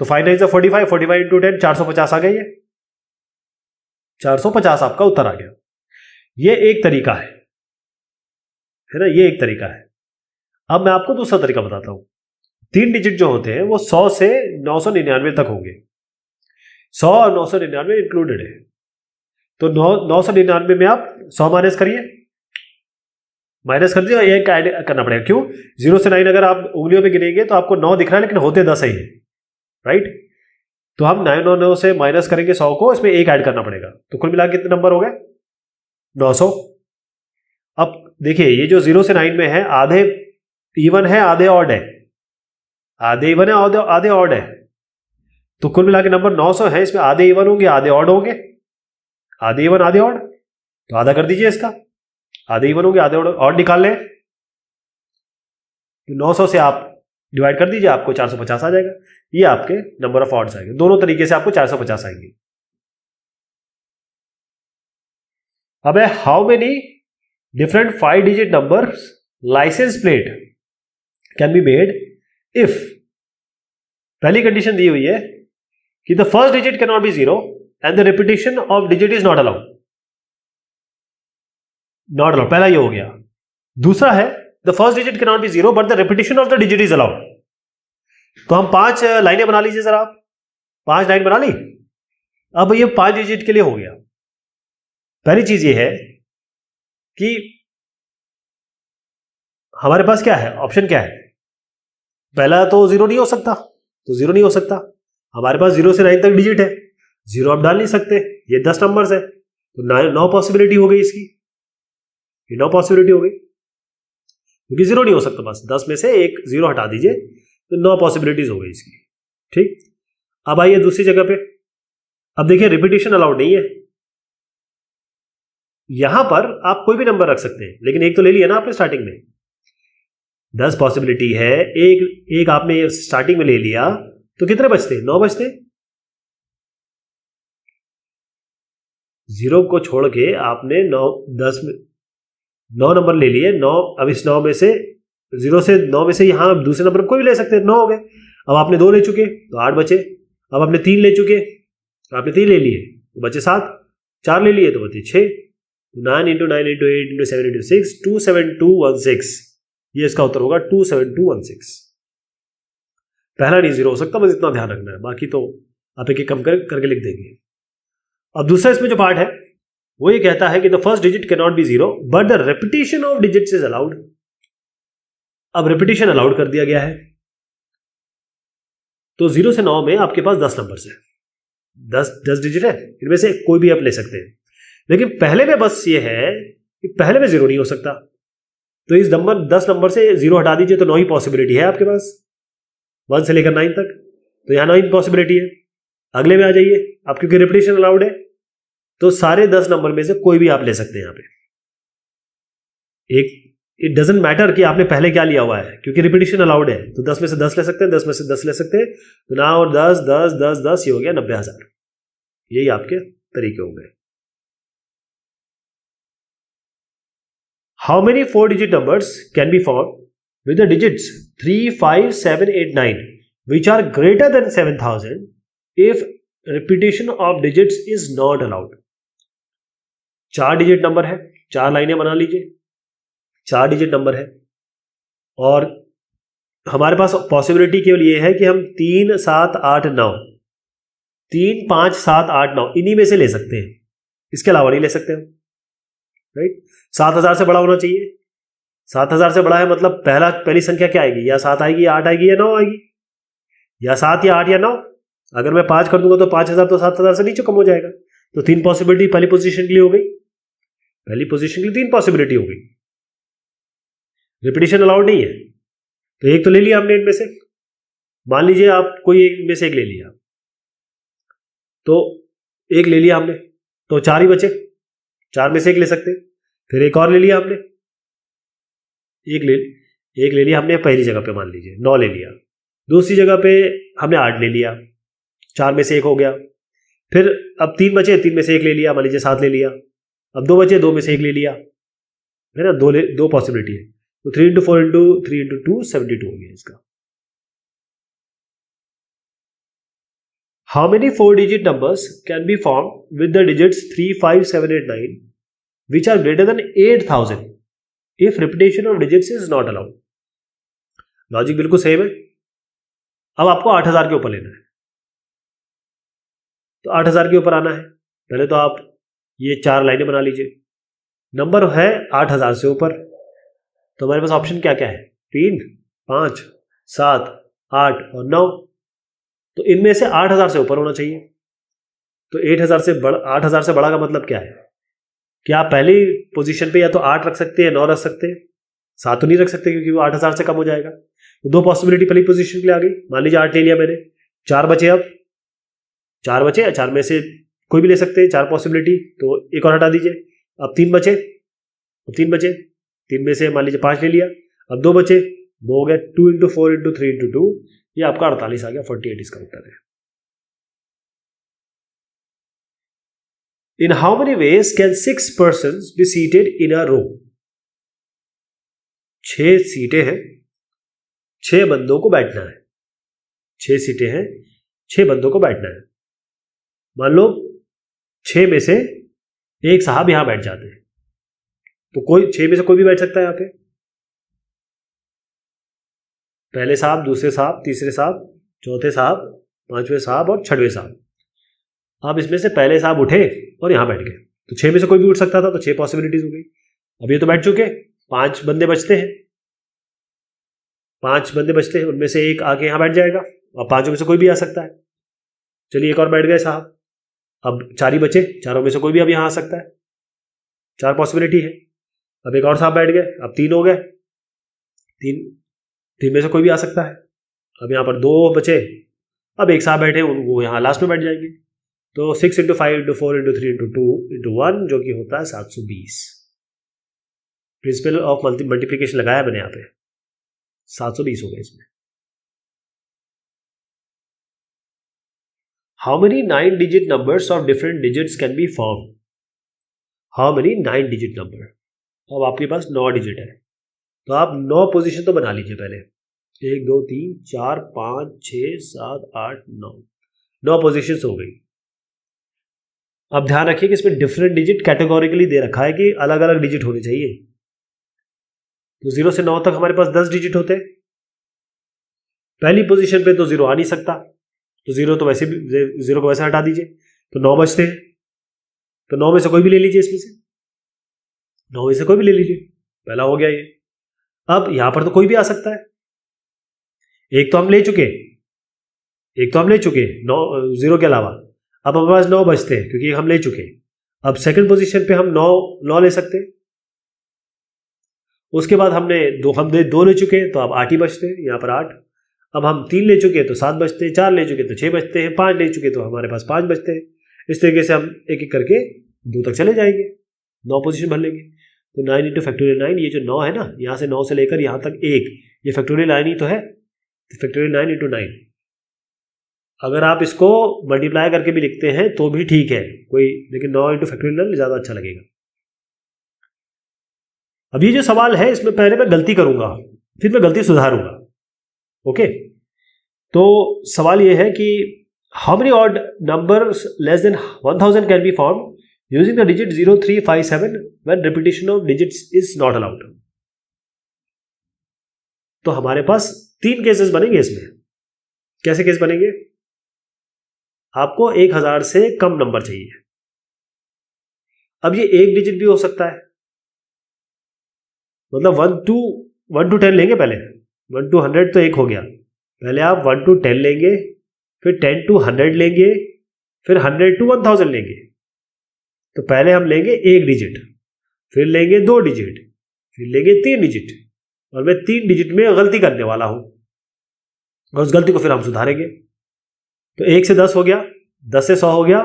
तो 5 9 45, 45 इंटू 10 450 आ गई है, 450 आपका उत्तर आ गया। ये एक तरीका है ना, ये एक तरीका है। अब मैं आपको दूसरा तरीका बताता हूं। 3 डिजिट जो होते हैं वो 100 से 999 तक होंगे, 100 और 999 इंक्लूडेड है। तो 999 में आप 100 माइनस करिए, माइनस कर दिया, एक ऐड करना पड़ेगा। क्यों? 0 से 9 अगर आप उंगलियों में गिनेंगे तो आपको 9 दिख रहा है, लेकिन होते 10 ही है, राइट? तो हम 999 से माइनस करेंगे 100 को, इसमें एक ऐड करना पड़ेगा। तो कुल मिला के कितने नंबर हो गए? 900। अब देखिए, ये जो 0 से 9 में है, आधे इवन है, आधे ऑड है, आधे इवन है, आधे ऑड है। तो कुल मिला के नंबर 900 है, इसमें आधे इवन होंगे, आधे ऑड होंगे, आधे इवन आधे ऑड, तो आधा कर दीजिए इसका, आधे इवन होंगे, आधे ऑड निकाल लें। तो 900 से आप डिवाइड कर दीजिए, आपको 450 आ जाएगा। ये आपके नंबर ऑफ ऑड्स आएंगे, दोनों तरीके से आपको 450 आएंगे। अब है how many different 5 digit numbers license plate can be made if, पहली कंडीशन दी हुई है कि the first digit can not be 0 and the repetition of digit is not allowed. Not allowed, पहला ये हो गया। दूसरा है the first digit can not be 0 but the repetition of the digit is allowed. तो हम 5 लाइनें बना लीजिए सर, आप 5 लाइन बना ली। अब ये 5 डिजिट के लिए हो गया। पहली चीज ये है कि हमारे पास क्या है, ऑप्शन क्या है? पहला तो 0 नहीं हो सकता, तो 0 नहीं हो सकता। हमारे पास 0 से 9 तक डिजिट है, 0 आप डाल नहीं सकते, ये 10 नंबर्स है, तो 9 पॉसिबिलिटी हो गई इसकी, ये 9 पॉसिबिलिटी हो गई, क्योंकि 0 नहीं हो सकता। बस 10 में से एक 0 हटा दीजिए तो 9 पॉसिबिलिटीज हो गई इसकी, ठीक। अब आइए दूसरी जगह पे। अब देखिए, रिपीटिशन अलाउड नहीं है। यहां पर आप कोई भी नंबर रख सकते हैं, लेकिन एक तो ले लिया ना आपने स्टार्टिंग में, 10 पॉसिबिलिटी है, एक आपने स्टार्टिंग में ले लिया, तो कितने बचते? 9 बचते। 0 को छोड़ के आपने 9 नंबर ले लिए, 9। अब इस 9 में से 0 से 9 में से यहां दूसरे नंबर कोई भी ले सकते हैं, 9 हो गए। अब आपने 2 ले चुके तो 8 बचे। अब आपने 3 ले चुके, आपने 3 ले लिए तो बचे 7, 4 ले लिए तो बचे 6। 9 इंटू 9 इंटू 8 इंटू 7 इंटू 6, 27216। ये इसका उत्तर होगा 27216। पहला नहीं 0 हो सकता, बस इतना ध्यान रखना है, बाकी तो आप एक कम करके लिख देंगे। अब दूसरा इसमें जो पार्ट है वो ये कहता है कि the first digit can not be 0 but the repetition of digits is allowed. अब रिपीटिशन अलाउड कर दिया गया है, तो 0 से 9 में आपके पास 10 नंबर्स है, 10 डिजिट है, इनमें से कोई भी आप ले सकते हैं। लेकिन पहले में बस ये है कि पहले में 0 नहीं हो सकता, तो इस 10 नंबर से 0 हटा दीजिए तो 9 ही पॉसिबिलिटी है आपके पास, 1 से लेकर 9 तक, तो यहां 9 पॉसिबिलिटी है। अगले में आ जाइए आप, क्योंकि रिपीटिशन अलाउड है तो सारे 10 नंबर में से कोई भी आप ले सकते हैं। यहां पे इट डजंट मैटर कि आपने पहले क्या लिया हुआ है, क्योंकि रिपीटिशन अलाउड है, तो 10 में से 10 ले सकते हैं, 10 में से 10 ले सकते हैं। तो ना और 10 10 10 10 ये हो गया 90,000। यही आपके तरीके हो गए। How many 4 digit numbers can be found with the digits 3 5 7 8 9 which are greater than 7,000 if repetition of digits is not allowed। 4 digit number है, 4 लाइनें बना लीजिए, 4 डिजिट नंबर है, और हमारे पास पॉसिबिलिटी केवल ये है कि हम 3 7 8 9 3 5 7 8 9 इन्हीं में से ले सकते हैं, इसके अलावा नहीं ले सकते हम। राइट। 7000 से बड़ा होना चाहिए। 7000 से बड़ा है मतलब पहली संख्या क्या आएगी, या 7 आएगी या 8 आएगी या 9 आएगी, या 7 या 8 या 9। अगर मैं 5 कर दूंगा तो 5000 तो 7000 से नीचे कम हो जाएगा। तो 3 पॉसिबिलिटी पहली पोजीशन के लिए हो गई, पहली पोजीशन के लिए 3 पॉसिबिलिटी हो गई। रिपीटिशन अलाउड नहीं है, तो एक तो ले लिया हमने इनमें से। मान लीजिए आप कोई एक में से एक ले लिया, तो एक ले लिया हमने, तो 4 ही बचे, 4 में से एक ले सकते। फिर एक और ले लिया हमने, एक ले लिया हमने पहली जगह पे, मान लीजिए 9 ले लिया। दूसरी जगह पे हमने 8 ले लिया, 4 में से एक हो गया। फिर अब 3 बचे, 3 में से एक ले लिया, मान लीजिए 7 ले लिया। अब 2 बचे, 2 में से एक ले लिया, है ना। 2 पॉसिबिलिटी है, तो 3 × 4 × 3 × 2 72 हो गया इसका। How many 4-digit numbers can be formed with the digits 3, 5, 7, 8, 9 which are greater than 8000 if repetition of digits is not allowed? Logic बिल्कुल सेम है। अब आपको 8000 के ऊपर लेना है, तो 8000 के ऊपर आना है। पहले तो आप ये 4 लाइनें बना लीजिए। नंबर है 8000 से ऊपर, तो हमारे पास ऑप्शन क्या क्या है, 3, 5, 7, 8 और 9। तो इनमें से 8000 से ऊपर होना चाहिए। तो 8000 से बड़ा का मतलब क्या है, कि आप पहली पोजीशन पे या तो 8 रख सकते हैं, 9 रख सकते हैं, 7 तो नहीं रख सकते क्योंकि वो 8000 से कम हो जाएगा। तो 2 पॉसिबिलिटी पहली पोजीशन के लिए आ गई। मान लीजिए 8 ले लिया मैंने, 4 बचे, अब 4 बचे, 4 में से कोई भी ले सकते हैं, 4 पॉसिबिलिटी, तो एक और हटा दीजिए। अब 3 बचे, 3 में से मान लीजिए 5 ले लिया। अब 2 बचे, 2 हो गए, 2 × 4 × 3 × 2, ये आपका 48 आ गया। 48 इसका उत्तर है। In how many ways can 6 persons be seated in a row? 6 सीटें हैं, 6 बंदों को बैठना है। 6 सीटें हैं, 6 बंदों को बैठना है। मान लो 6 में से एक साहब यहां बैठ जाते हैं, तो कोई 6 में से कोई भी बैठ सकता है यहां पे। पहले साहब, दूसरे साहब, तीसरे साहब, चौथे साहब, 5वें साहब और 6वें साहब। अब इसमें से पहले साहब उठे और यहां बैठ गए, तो 6 में से कोई भी उठ सकता था, तो 6 पॉसिबिलिटीज हो गई। अब ये तो बैठ चुके, 5 बंदे बचते हैं, 5 बंदे बचते हैं, उनमें से एक आके यहां बैठ जाएगा, और 5 में से कोई भी आ सकता है। चलिए एक और बैठ गए साहब, अब 4 ही बचे, 4 में से कोई भी अब यहां आ सकता है, 4 पॉसिबिलिटी है। अब एक और साहब बैठ गए, अब 3 हो गए, 3 में से कोई भी आ सकता है। अब यहाँ पर 2 बचे, अब एक साहब बैठे, वो यहाँ लास्ट में बैठ जाएंगे। तो 6 × 5 × 4 × 3 × 2 × 1 जो कि होता है 720। प्रिंसिपल ऑफ मल्टीप्लिकेशन लगाया मैंने यहाँ पे, 720 हो गया इसमें। How many 9-digit numbers of different digits can be formed? How many 9-digit number? अब आपके पास 9 डिजिट है, तो आप 9 पोजीशन तो बना लीजिए पहले। 1 2 3 4 5 6 7 8 9 पोजीशन हो गई। अब ध्यान रखिए कि इसमें डिफरेंट डिजिट कैटेगोरिकली दे रखा है कि अलग अलग डिजिट होने चाहिए। तो 0 से 9 तक हमारे पास 10 डिजिट होते हैं। पहली पोजीशन पे तो 0 आ नहीं सकता, तो 0 तो वैसे भी 0 को वैसे हटा दीजिए, तो 9 बचते हैं। तो 9 में से कोई भी ले लीजिए, इसमें से 9 में से कोई भी ले लीजिए, पहला हो गया ये। अब यहां पर तो कोई भी आ सकता है, एक तो हम ले चुके 0 के अलावा। अब हमारे पास 9 बचते हैं क्योंकि हम ले चुके। अब सेकंड पोजीशन पे हम 9 ले सकते हैं। उसके बाद हमने 2 ले चुके, तो अब 8 ही बचते हैं, यहाँ पर 8। अब हम 3 ले चुके तो 7 बचते हैं, 4 ले चुके तो 6 बचते हैं, 5 ले चुके तो हमारे पास 5 बचते हैं। इस तरीके से हम एक एक करके 2 तक चले जाएंगे, 9 पोजीशन भर लेंगे। तो 9 × फैक्टोरियल 9, ये जो 9 है ना, यहाँ से 9 से लेकर यहाँ तक 1, ये फैक्टोरियल 9 ही तो है। फैक्टोरियल 9 × 9। अगर आप इसको मल्टीप्लाई करके भी लिखते हैं तो भी ठीक है कोई, लेकिन 9 × फैक्टोरियल 9 ज़्यादा अच्छा लगेगा। अब ये जो सवाल है, इसमें पहले मैं गलती करूंगा, फिर मैं गलती सुधारूंगा। ओके, तो सवाल ये है कि how many odd numbers less than 1000 can be form using the digit 0 3 5 7 when repetition of digits is not allowed. तो हमारे पास 3 केसेस बनेंगे इसमें। कैसे केस बनेंगे? आपको 1000 से कम नंबर चाहिए। अब ये 1 डिजिट भी हो सकता है, मतलब 1 to 10 लेंगे पहले, 1 to 100 तो एक हो गया, पहले आप 1 to 10 लेंगे, फिर 10 to 100 लेंगे, फिर 100 to 1000 लेंगे। तो पहले हम लेंगे एक डिजिट, फिर लेंगे 2 डिजिट, फिर लेंगे 3 डिजिट, और मैं 3 डिजिट में गलती करने वाला हूं और उस गलती को फिर हम सुधारेंगे। तो 1 से 10 हो गया, 10 से 100 हो गया,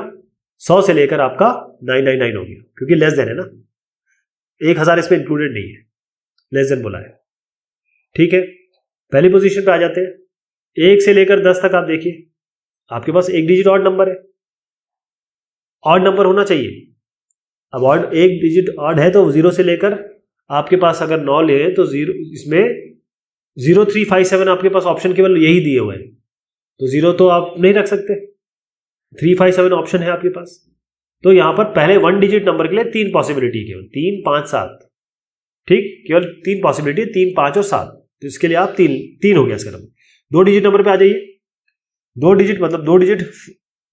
100 से लेकर आपका 999 हो गया, क्योंकि लेस देन है ना, 1000 इसमें इंक्लूडेड नहीं है, लेस देन बोला है। ठीक है, पहली पोजीशन पे आ जाते हैं। 1 से लेकर 10 तक आप देखिए, आपके पास एक डिजिट ऑड नंबर है, ऑड नंबर होना चाहिए। अब ऑड एक डिजिट ऑड है तो 0 से लेकर आपके पास अगर 9 ले तो 0, इसमें 0357 आपके पास ऑप्शन केवल यही दिए हुए हैं, तो 0 तो आप नहीं रख सकते, 357 ऑप्शन है आपके पास। तो यहां पर पहले 1 डिजिट नंबर के लिए 3 पॉसिबिलिटी, केवल 3, 5, 7, ठीक, केवल 3 पॉसिबिलिटी, 3, 5 और 7। तो इसके लिए आप 3 हो गया इसका नंबर। 2 डिजिट नंबर पे आ जाइए, 2 डिजिट मतलब 2 डिजिट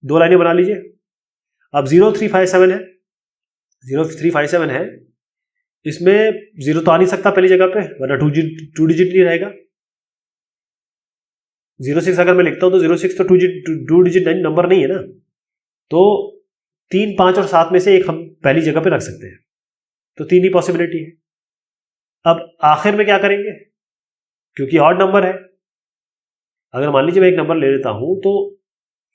2 लाइनें बना लीजिए। अब 0357 है, 0357 है, इसमें 0 तो आ नहीं सकता पहली जगह पे, वरना 2 डिजिट नहीं रहेगा। 06 अगर मैं लिखता हूं तो 06 तो 2 डिजिट नंबर नहीं है ना, तो 3, 5 और 7 में से एक हम पहली जगह पे रख सकते हैं, तो 3 ही पॉसिबिलिटी है। अब आखिर में क्या करेंगे, क्योंकि ऑड नंबर है, अगर मान लीजिए मैं एक नंबर ले लेता हूं तो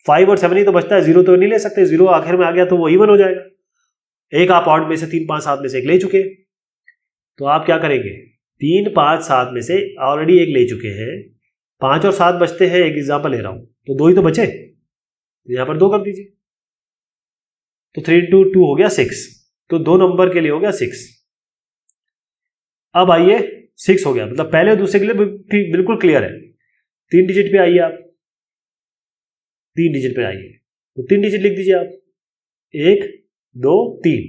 5 और 7 ही तो बचता है, 0 तो नहीं ले सकते, 0 आखिर में आ गया तो वो इवन हो जाएगा। एक आप ऑड में से 3, 5, 7 में से एक ले चुके, तो आप क्या करेंगे, 3, 5, 7 में से ऑलरेडी एक ले चुके हैं, 5 और 7 बचते हैं, एक एग्जाम्पल ले रहा हूं, तो 2 ही तो बचे, तो यहां पर 2 कर दीजिए, तो 3 into 2 हो गया 6, तो 2 नंबर के लिए हो गया 6। अब आइए 6 हो गया, मतलब पहले और दूसरे के लिए बिल्कुल क्लियर है। 3 डिजिट पे आइए आप, 3 डिजिट पे आइए, तो 3 डिजिट लिख दीजिए आप, 1, 2, 3।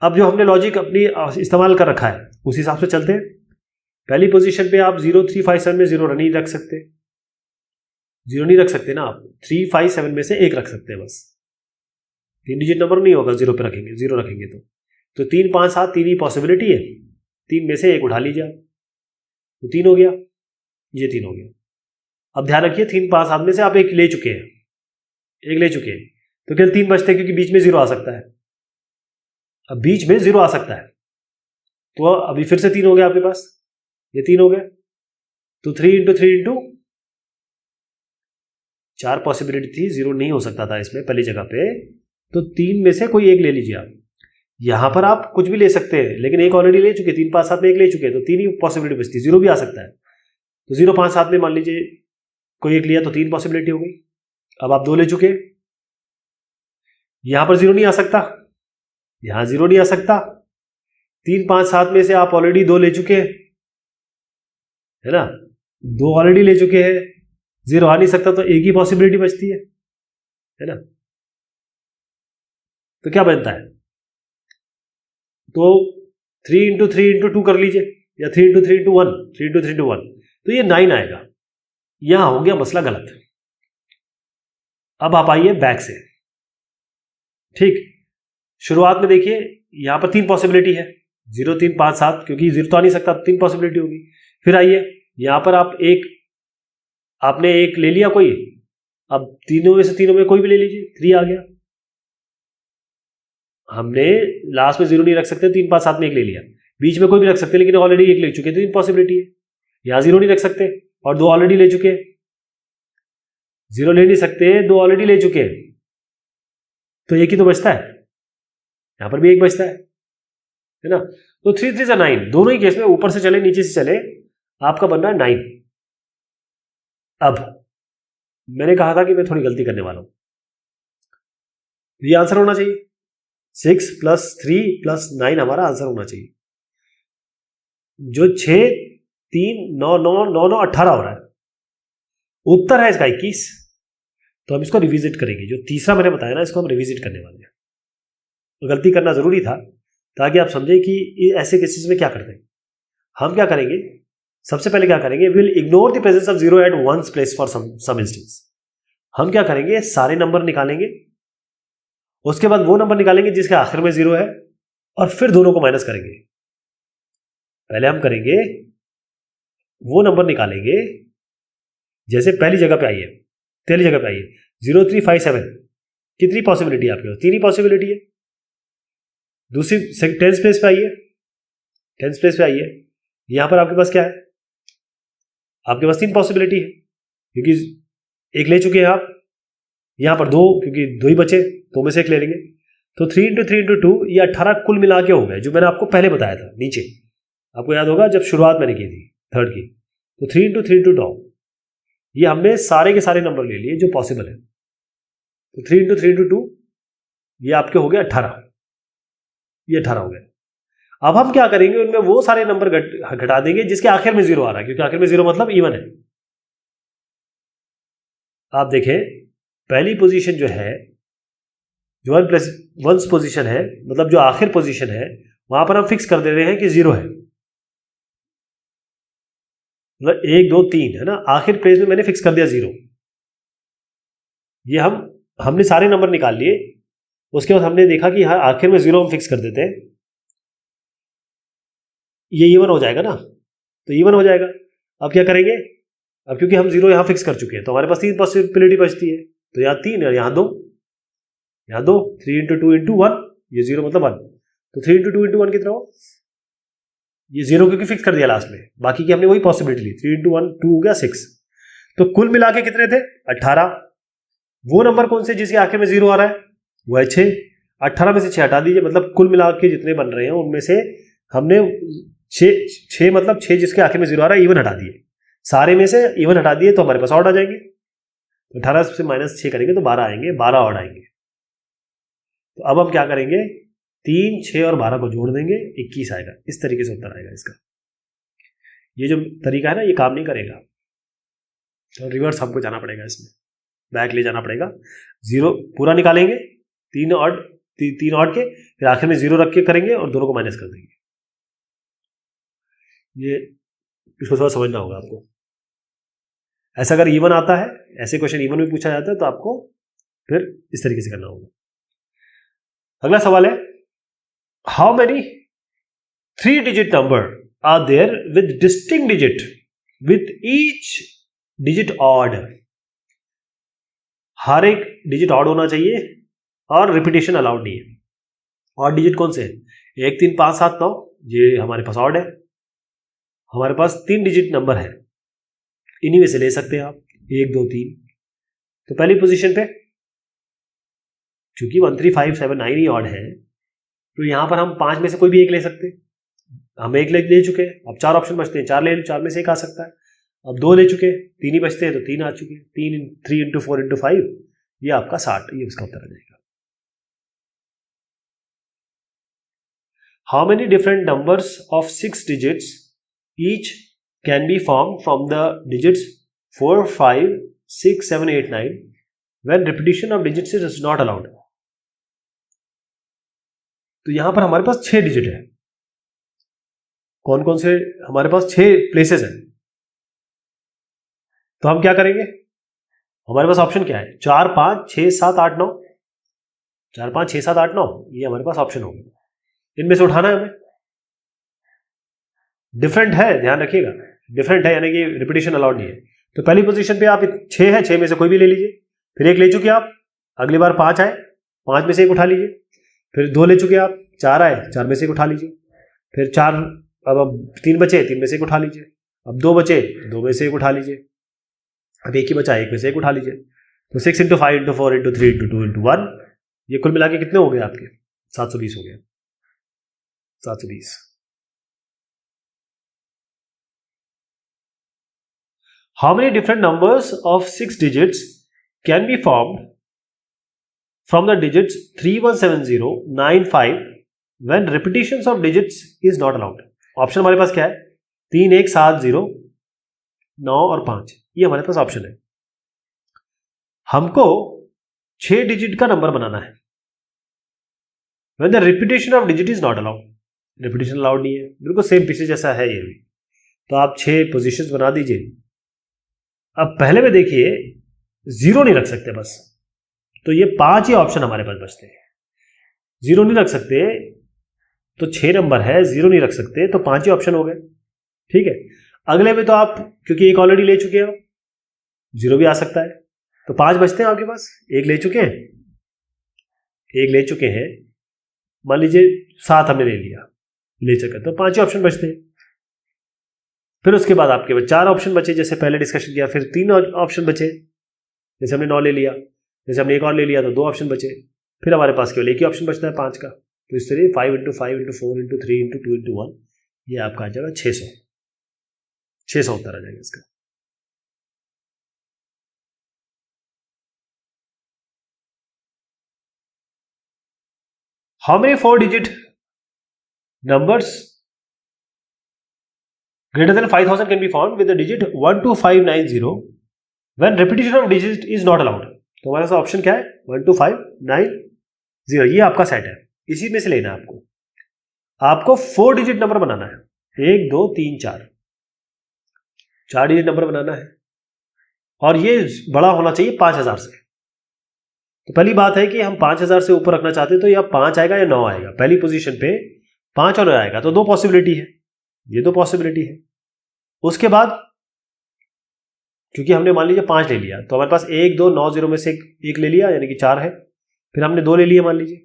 अब जो हमने लॉजिक अपनी इस्तेमाल कर रखा है उस हिसाब से चलते हैं। पहली पोजीशन पे आप 0357 में 0 नहीं रख सकते, 0 नहीं रख सकते ना आप, 357 में से एक रख सकते हैं बस, 3 डिजिट नंबर नहीं होगा 0 पे रखेंगे, 0 रखेंगे तो 3, 5, 7 3 ही पॉसिबिलिटी है, 3 में से एक उठा लीजिए आप, तो 3 हो गया, ये 3 हो गया। अब ध्यान रखिए 3, 5, 7 में से आप एक ले चुके हैं, तो केवल 3 बचते हैं, क्योंकि बीच में 0 आ सकता है। अब बीच में 0 आ सकता है, तो अभी फिर से 3 हो गया आपके पास, ये 3 हो गए, तो 3 into 3 into 4 पॉसिबिलिटी थी, 0 नहीं हो सकता था इसमें पहली जगह पे, तो 3 में से कोई एक ले लीजिए आप। यहां पर आप कुछ भी ले सकते हैं, लेकिन एक ऑलरेडी ले चुके, 3, 5, 7 में एक ले चुके, तो 3 ही पॉसिबिलिटी बचती, 0 भी आ सकता है। तो 0, 5, 7 में मान लीजिए कोई एक लिया, तो 3 पॉसिबिलिटी हो गई। अब आप 2 ले चुके, यहां पर 0 नहीं आ सकता, यहां 0 नहीं आ सकता, 3, 5, 7 में से आप ऑलरेडी 2 ले चुके है ना, 2 ऑलरेडी ले चुके हैं, 0 आ नहीं सकता, तो एक ही पॉसिबिलिटी बचती है ना। तो क्या बनता है, तो 3 into 3 into 2 कर लीजिए, या 3 into 3 into 1, 3 into 3 into 1, तो ये 9 आएगा। यहां हो गया मसला गलत। अब आप आइए बैक से, ठीक, शुरुआत में देखिए यहां पर 3 पॉसिबिलिटी है, 0, 3, 5, 7, क्योंकि 0 तो आ नहीं सकता, 3 पॉसिबिलिटी होगी। फिर आइए यहां पर आपने एक ले लिया कोई, अब तीनों में कोई भी ले लीजिए, 3 आ गया। हमने लास्ट में 0 नहीं रख सकते, 3, 5, 7 में एक ले लिया, बीच में कोई भी रख सकते, लेकिन ऑलरेडी एक ले चुके, तो 3 पॉसिबिलिटी है। यहां 0 नहीं रख सकते और 2 ऑलरेडी ले चुके, 0 ले नहीं सकते, 2 ऑलरेडी ले चुके, तो एक ही तो बचता है, यहां पर भी एक बचता है ना। तो 3, 3 से 9, दोनों ही केस में ऊपर से चले नीचे से चले, आपका बन रहा है 9। अब मैंने कहा था कि मैं थोड़ी गलती करने वाला हूं, ये आंसर होना चाहिए, 6 + 3 + 9 हमारा आंसर होना चाहिए, जो 6, 3, 9, 9, 9, 9, 18 हो रहा है, उत्तर है इसका 21। तो हम इसको रिविजिट करेंगे, जो तीसरा मैंने बताया ना, इसको हम रिविजिट करने वाले हैं। तो गलती करना जरूरी था, ताकि आप समझें कि ऐसे केसेस में क्या करते हैं। हम क्या करेंगे, सबसे पहले क्या करेंगे, will ignore the presence of 0 at once place for some instance. हम क्या करेंगे, सारे नंबर निकालेंगे, उसके बाद वो नंबर निकालेंगे जिसके आखिर में 0 है, और फिर दोनों को माइनस करेंगे। पहले हम करेंगे वो नंबर निकालेंगे जैसे पहली जगह पे आई है, 0357। कितनी पॉसिबिलिटी है आपके पास? 3 ही पॉसिबिलिटी है। दूसरी 10th प्लेस पे आई है, 10th प्लेस पे आई है। यहां पर आपके पास क्या है? आपके पास 3 पॉसिबिलिटी है, क्योंकि एक ले चुके हैं आप। यहां पर 2, क्योंकि 2 ही बचे, 2 में से एक ले लेंगे। तो 3 × 3 × 2 ये 18 कुल मिला के हो गए, जो मैंने आपको पहले बताया था नीचे। आपको याद होगा जब शुरुआत मैंने की थी थर्ड की। तो 3 × 3 × 2 ये हमने सारे के सारे नंबर ले लिए जो पॉसिबल है। तो 3 × 3 × 2 ये आपके हो गए 18। ये 18 हो गए। अब हम क्या करेंगे, उनमें वो सारे नंबर घटा देंगे जिसके आखिर में 0 आ रहा है, क्योंकि आखिर में 0 मतलब इवन है। आप देखें पहली पोजीशन जो है, जो 1+1 पोजीशन है, मतलब जो आखिर पोजीशन है, वहां पर हम फिक्स कर दे रहे हैं कि 0 है। मतलब 1 2 3 है ना, आखिर पेज में मैंने फिक्स कर दिया 0। ये हमने सारे नंबर निकाल लिए। उसके बाद हमने देखा कि हाँ आखिर में 0 हम फिक्स कर देते हैं, ये इवन हो जाएगा ना, तो इवन हो जाएगा। अब क्या करेंगे, अब क्योंकि हम 0 यहां फिक्स कर चुके हैं तो हमारे पास 3 पॉसिबिलिटी बचती है। तो यहाँ 3 और यहाँ 2, यहाँ 2, 3 × 2 × 1, ये 0 मतलब 1। तो 3 × 2 × 1 कितना हो? ये 0 क्योंकि फिक्स कर दिया लास्ट में, बाकी की हमने वही पॉसिबिलिटी ली। 3 × 1 2 हो गया 6। तो कुल मिला के कितने थे? 18। वो नंबर कौन से जिसके आखिर में 0 आ रहा है? वो है 6। 18 में से 6 हटा दीजिए, मतलब कुल मिला के जितने बन रहे हैं उनमें से हमने 6 मतलब 6 जिसके आखिर में 0 आ रहा है इवन हटा दिए। सारे में से इवन हटा दिए तो हमारे पास ऑड आ जाएंगे। 18 से -6 करेंगे तो 12 आएंगे, 12 ऑड आएंगे। तो अब हम क्या करेंगे, 3 6 और 12 को जोड़ देंगे, 21 आएगा। इस तरीके से उत्तर आएगा इसका। ये जो तरीका है ना, ये काम नहीं करेगा, तो रिवर्स हमको जाना पड़ेगा, इसमें बैक ले जाना पड़ेगा। 0 पूरा निकालेंगे, 3 ऑड के, फिर आखिर में 0 रख के करेंगे और दोनों को माइनस कर देंगे। ये इसको थोड़ा समझना होगा आपको। ऐसा अगर इवन आता है, ऐसे क्वेश्चन इवन में पूछा जाता है, तो आपको फिर इस तरीके से करना होगा। अगला सवाल है, how many 3-digit number are there with distinct digit with each digit odd? हर एक डिजिट ऑड होना चाहिए और रिपीटेशन अलाउड नहीं है। ऑड डिजिट कौन से है? 1 3 5 7 9, ये हमारे पास ऑड है। हमारे पास 3 डिजिट नंबर है, इन्हीं में से ले सकते हैं आप, 1 2 3। तो पहली पोजीशन पे चूंकि 1 3 5 7 9 ही ऑड है, तो यहां पर हम 5 में से कोई भी एक ले सकते हैं। हम एक ले चुके हैं, अब 4 ऑप्शन बचते हैं, 4 ले, 4 में से एक आ सकता है। अब 2 ले चुके हैं, 3 ही बचते हैं, तो 3 आ चुके हैं। 3 × 4 × 5, ये आपका 60, ये उसका उत्तर आ जाएगा। How many different numbers of 6 digits each can be formed from the digits 4 5 6 7 8 9 when repetition of digits is not allowed? तो यहां पर हमारे पास 6 डिजिट है। कौन कौन से? हमारे पास 6 प्लेसेस हैं। तो हम क्या करेंगे, हमारे पास ऑप्शन क्या है? 4 5 6 7 8 9, 4 5 6 7 8 9, ये हमारे पास ऑप्शन होगा। इनमें से उठाना है हमें। डिफरेंट है, ध्यान रखिएगा, डिफरेंट है, यानी कि रिपीटेशन अलाउड नहीं है। तो पहली पोजीशन पे आप 6 है, 6 में से कोई भी ले लीजिए। फिर एक ले चुके आप, अगली बार 5 आए, 5 में से एक उठा लीजिए। फिर 2 ले चुके आप, 4 आए, 4 में से एक उठा लीजिए। फिर 4, अब 3 बचे, 3 में से एक उठा लीजिए। अब 2 बचे, 2 में से एक उठा लीजिए। अब 1 ही बचा, 1 में से एक उठा लीजिए। तो 6 × 5 × 4 × 3 × 2 × 1, ये कुल मिला के कितने हो गए आपके? 720 हो गए, 720। How many different numbers of 6 digits can be formed from the digits 3170 95 when repetitions of digits is not allowed? Option हमारे पास क्या है? 3 1 7 0 9 और 5, ये हमारे पास ऑप्शन है। हमको 6 डिजिट का नंबर बनाना है when the repetition of digit is not allowed. Repetition allowed नहीं है, बिल्कुल सेम पीछे जैसा है ये भी। तो आप 6 पोजीशंस बना दीजिए। अब पहले में देखिए 0 नहीं रख सकते बस, तो ये 5 ही ऑप्शन हमारे पास बचते हैं। 0 नहीं रख सकते, तो 6 नंबर है, 0 नहीं रख सकते, तो 5 ही ऑप्शन हो गए। ठीक है, अगले में तो आप क्योंकि एक ऑलरेडी ले चुके हो, 0 भी आ सकता है, तो 5 बचते हैं आपके पास। एक ले चुके हैं, मान लीजिए 7 हमने ले लिया, ले चुके तो 5 ही ऑप्शन बचते हैं। फिर उसके बाद आपके पास 4 ऑप्शन बचे, जैसे पहले डिस्कशन किया। फिर 3 ऑप्शन बचे, जैसे हमने 9 ले लिया, जैसे हमने एक और ले लिया तो 2 ऑप्शन बचे। फिर हमारे पास केवल एक ही ऑप्शन बचता है 5 का। तो इस तरह 5 × 5 × 4 × 3 × 2 × 1, ये आपका आ जाएगा 600 उत्तर आ जाएगा इसका। How many 4-digit numbers greater than 5000 can be found with the digit 12590 when repetition of digit is not allowed? तो हमारे पास ऑप्शन क्या है? 12590, ये आपका सेट है, इसी में से लेना है आपको। आपको 4 डिजिट नंबर बनाना है, 1 2 3 4 डिजिट नंबर बनाना है, और ये बड़ा होना चाहिए 5000 से। तो पहली बात है कि हम 5000 से ऊपर रखना चाहते हैं, तो या 5 आएगा या 9 आएगा। पहली पोजीशन पे 5 और 9 आएगा, तो 2 पॉसिबिलिटी है, ये 2 पॉसिबिलिटी है। उसके बाद क्योंकि हमने मान लीजिए 5 ले लिया, तो हमारे पास 1 2 9 0 में से एक ले लिया, यानी कि 4 है। फिर हमने 2 ले लिए मान लीजिए,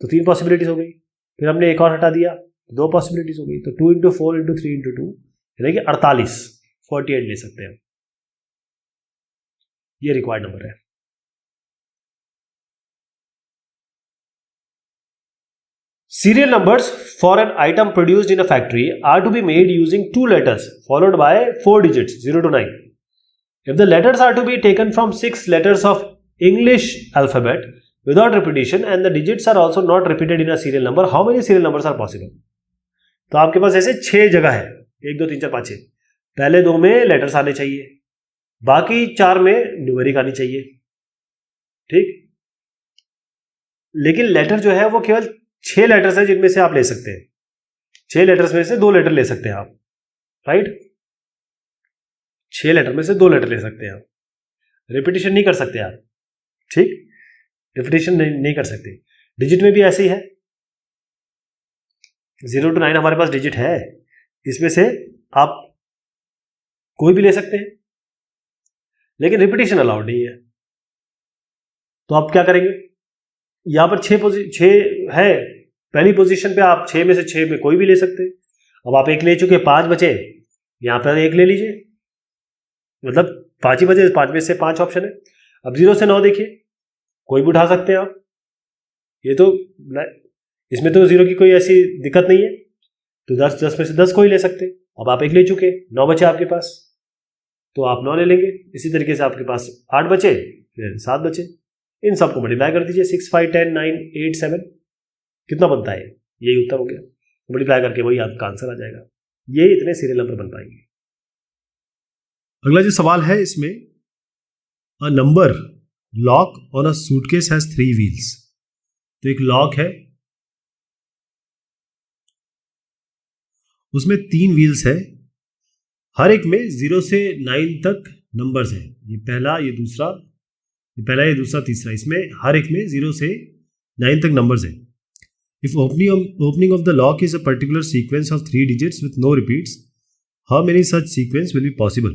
तो 3 पॉसिबिलिटीज हो गई। फिर हमने एक और हटा दिया, 2 पॉसिबिलिटीज हो गई। तो 2 × 4 × 3 × 2 यानी कि 48 ले सकते हैं, ये रिक्वायर्ड नंबर है। Serial numbers for an item produced in a factory are to be made using 2 letters followed by 4 digits 0 to 9. If the letters are to be taken from 6 letters of English alphabet without repetition and the digits are also not repeated in a serial number, how many serial numbers are possible? तो आपके पास ऐसे 6 जगह है, 1 2 3 4 5 6। पहले 2 में letters आने चाहिए, बाकी 4 में न्यूमेरिक आनी चाहिए। ठीक, लेकिन लेटर जो है वो केवल 6 लेटर्स है जिनमें से आप ले सकते हैं। 6 लेटर्स में से 2 लेटर ले सकते हैं आप, राइट? 6 लेटर में से 2 लेटर ले सकते हैं आप, रिपीटिशन नहीं कर सकते आप। ठीक, रिपीटिशन नहीं कर सकते। डिजिट में भी ऐसे ही है, 0 to 9 हमारे पास डिजिट है, इसमें से आप कोई भी ले सकते हैं, लेकिन रिपीटिशन अलाउड नहीं है। तो आप क्या करेंगे? यहां पर 6 है, पहली पोजीशन पे आप 6 में से 6 में कोई भी ले सकते हैं। अब आप 1 ले चुके, 5 बचे, यहां पर 1 ले लीजिए, मतलब 5 ही बचे, 5 में से 5 ऑप्शन है। अब 0 से 9 देखिए, कोई भी उठा सकते हैं आप, ये तो इसमें तो 0 की कोई ऐसी दिक्कत नहीं है। तो 10 में से 10 कोई ले सकते। अब आप 1 ले चुके, 9 बचे आपके पास, तो आप 9 ले लेंगे। इसी तरीके से आपके पास 8 बचे, फिर 7 बचे, इन सबको मल्टीप्लाई कर दीजिए, 6 5 10 9 8 7, कितना बनता है? यही उत्तर हो गया। मल्टीप्लाई करके वही आपका आंसर आ जाएगा। ये इतने सीरियल नंबर बन पाएंगे। अगला जो सवाल है इसमें, a number lock on a suitcase has 3 wheels. तो एक लॉक है, उसमें 3 व्हील्स है, हर एक में 0 से 9 तक नंबर्स हैं। ये पहला, ये दूसरा, ये दूसरा, तीसरा, इसमें हर एक में 0 से 9 तक नंबर्स हैं। If opening of the lock is a particular sequence of 3 digits with no repeats, how many such sequence will be possible?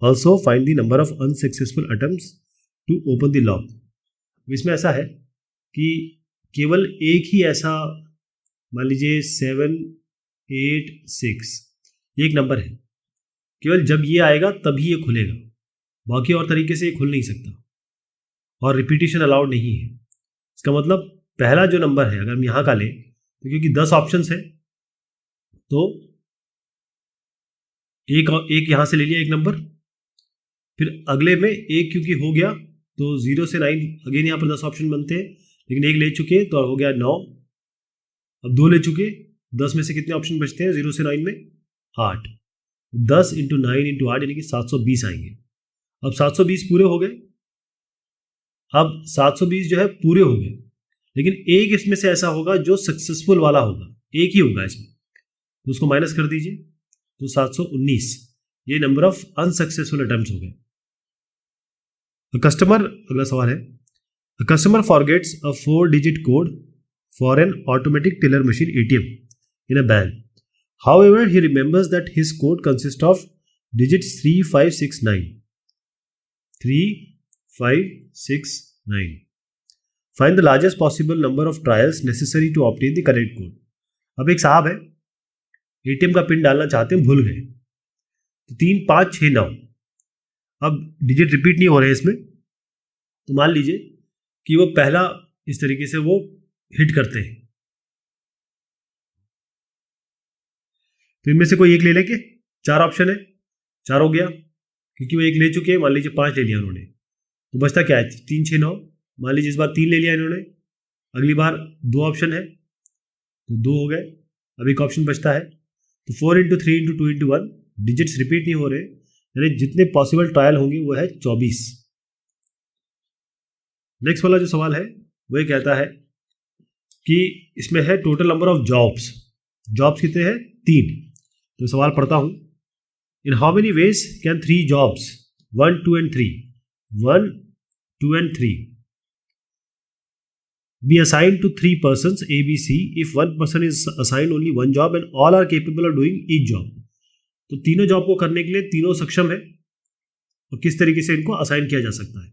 Also find the number of unsuccessful attempts to open the lock. इसमें ऐसा है कि केवल एक ही ऐसा, मान लीजिए 7 8 6, ये एक नंबर है, केवल जब ये आएगा तभी ये खुलेगा, बाकी और तरीके से ये खुल नहीं सकता, और रिपीटिशन अलाउड नहीं है। इसका मतलब पहला जो नंबर है, अगर हम यहाँ का लें, तो क्योंकि 10 ऑप्शंस है, तो एक यहाँ से ले लिया एक नंबर, फिर अगले में एक क्योंकि हो गया, तो 0 से 9 अगेन यहाँ पर 10 ऑप्शन बनते हैं, लेकिन एक ले चुके तो हो गया 9। अब 2 ले चुके, 10 में से कितने ऑप्शन बचते हैं 0 से 9 में? 8। 10 × 9 × 8 यानी कि 720 आएंगे। अब 720 पूरे हो गए, अब 720 जो है पूरे हो गए, लेकिन एक इसमें से ऐसा होगा जो सक्सेसफुल वाला होगा, एक ही होगा इसमें, तो उसको माइनस कर दीजिए, तो 719, ये नंबर ऑफ अनसक्सेसफुल अटेम्प्ट्स हो गए। कस्टमर, अगला सवाल है, a customer forgets a 4 digit code for an automatic teller machine ATM in a bank. However, he remembers that his code consists of digits 3569. 3569. Find the largest possible number of trials necessary to obtain the correct code. अब एक साहब है, ATM का pin डालना चाहते हैं, भूल गए, तो 3 5 6 9, अब डिजिट रिपीट नहीं हो रहे इसमें, तो मान लीजिए कि वो पहला इस तरीके से वो हिट करते हैं, तो इनमें से कोई एक ले लेंगे, 4 ऑप्शन है, 4 हो गया, क्योंकि वो एक ले चुके हैं, मान लीजिए 5 ले लिया उन्होंने, तो बचता क्या है, 3 6 9, मान लीजिए इस बार 3 ले लिया इन्होंने, अगली बार 2 ऑप्शन है तो 2 हो गए, अब एक ऑप्शन बचता है, तो 4 × 3 × 2 × 1, डिजिट्स रिपीट नहीं हो रहे, यानी जितने पॉसिबल ट्रायल होंगे वो है 24। नेक्स्ट वाला जो सवाल है वो ये कहता है कि इसमें है total number of jobs, jobs कितने हैं, 3। तो सवाल पढ़ता हूं, इन how many ways can 3 jobs 1 2 and 3 1 2 and 3 be assigned to 3 persons A B C if one person is assigned only one job and all are capable of doing each job. तो तीनों job को करने के लिए तीनों सक्षम है, और किस तरीके से इनको असाइन किया जा सकता है।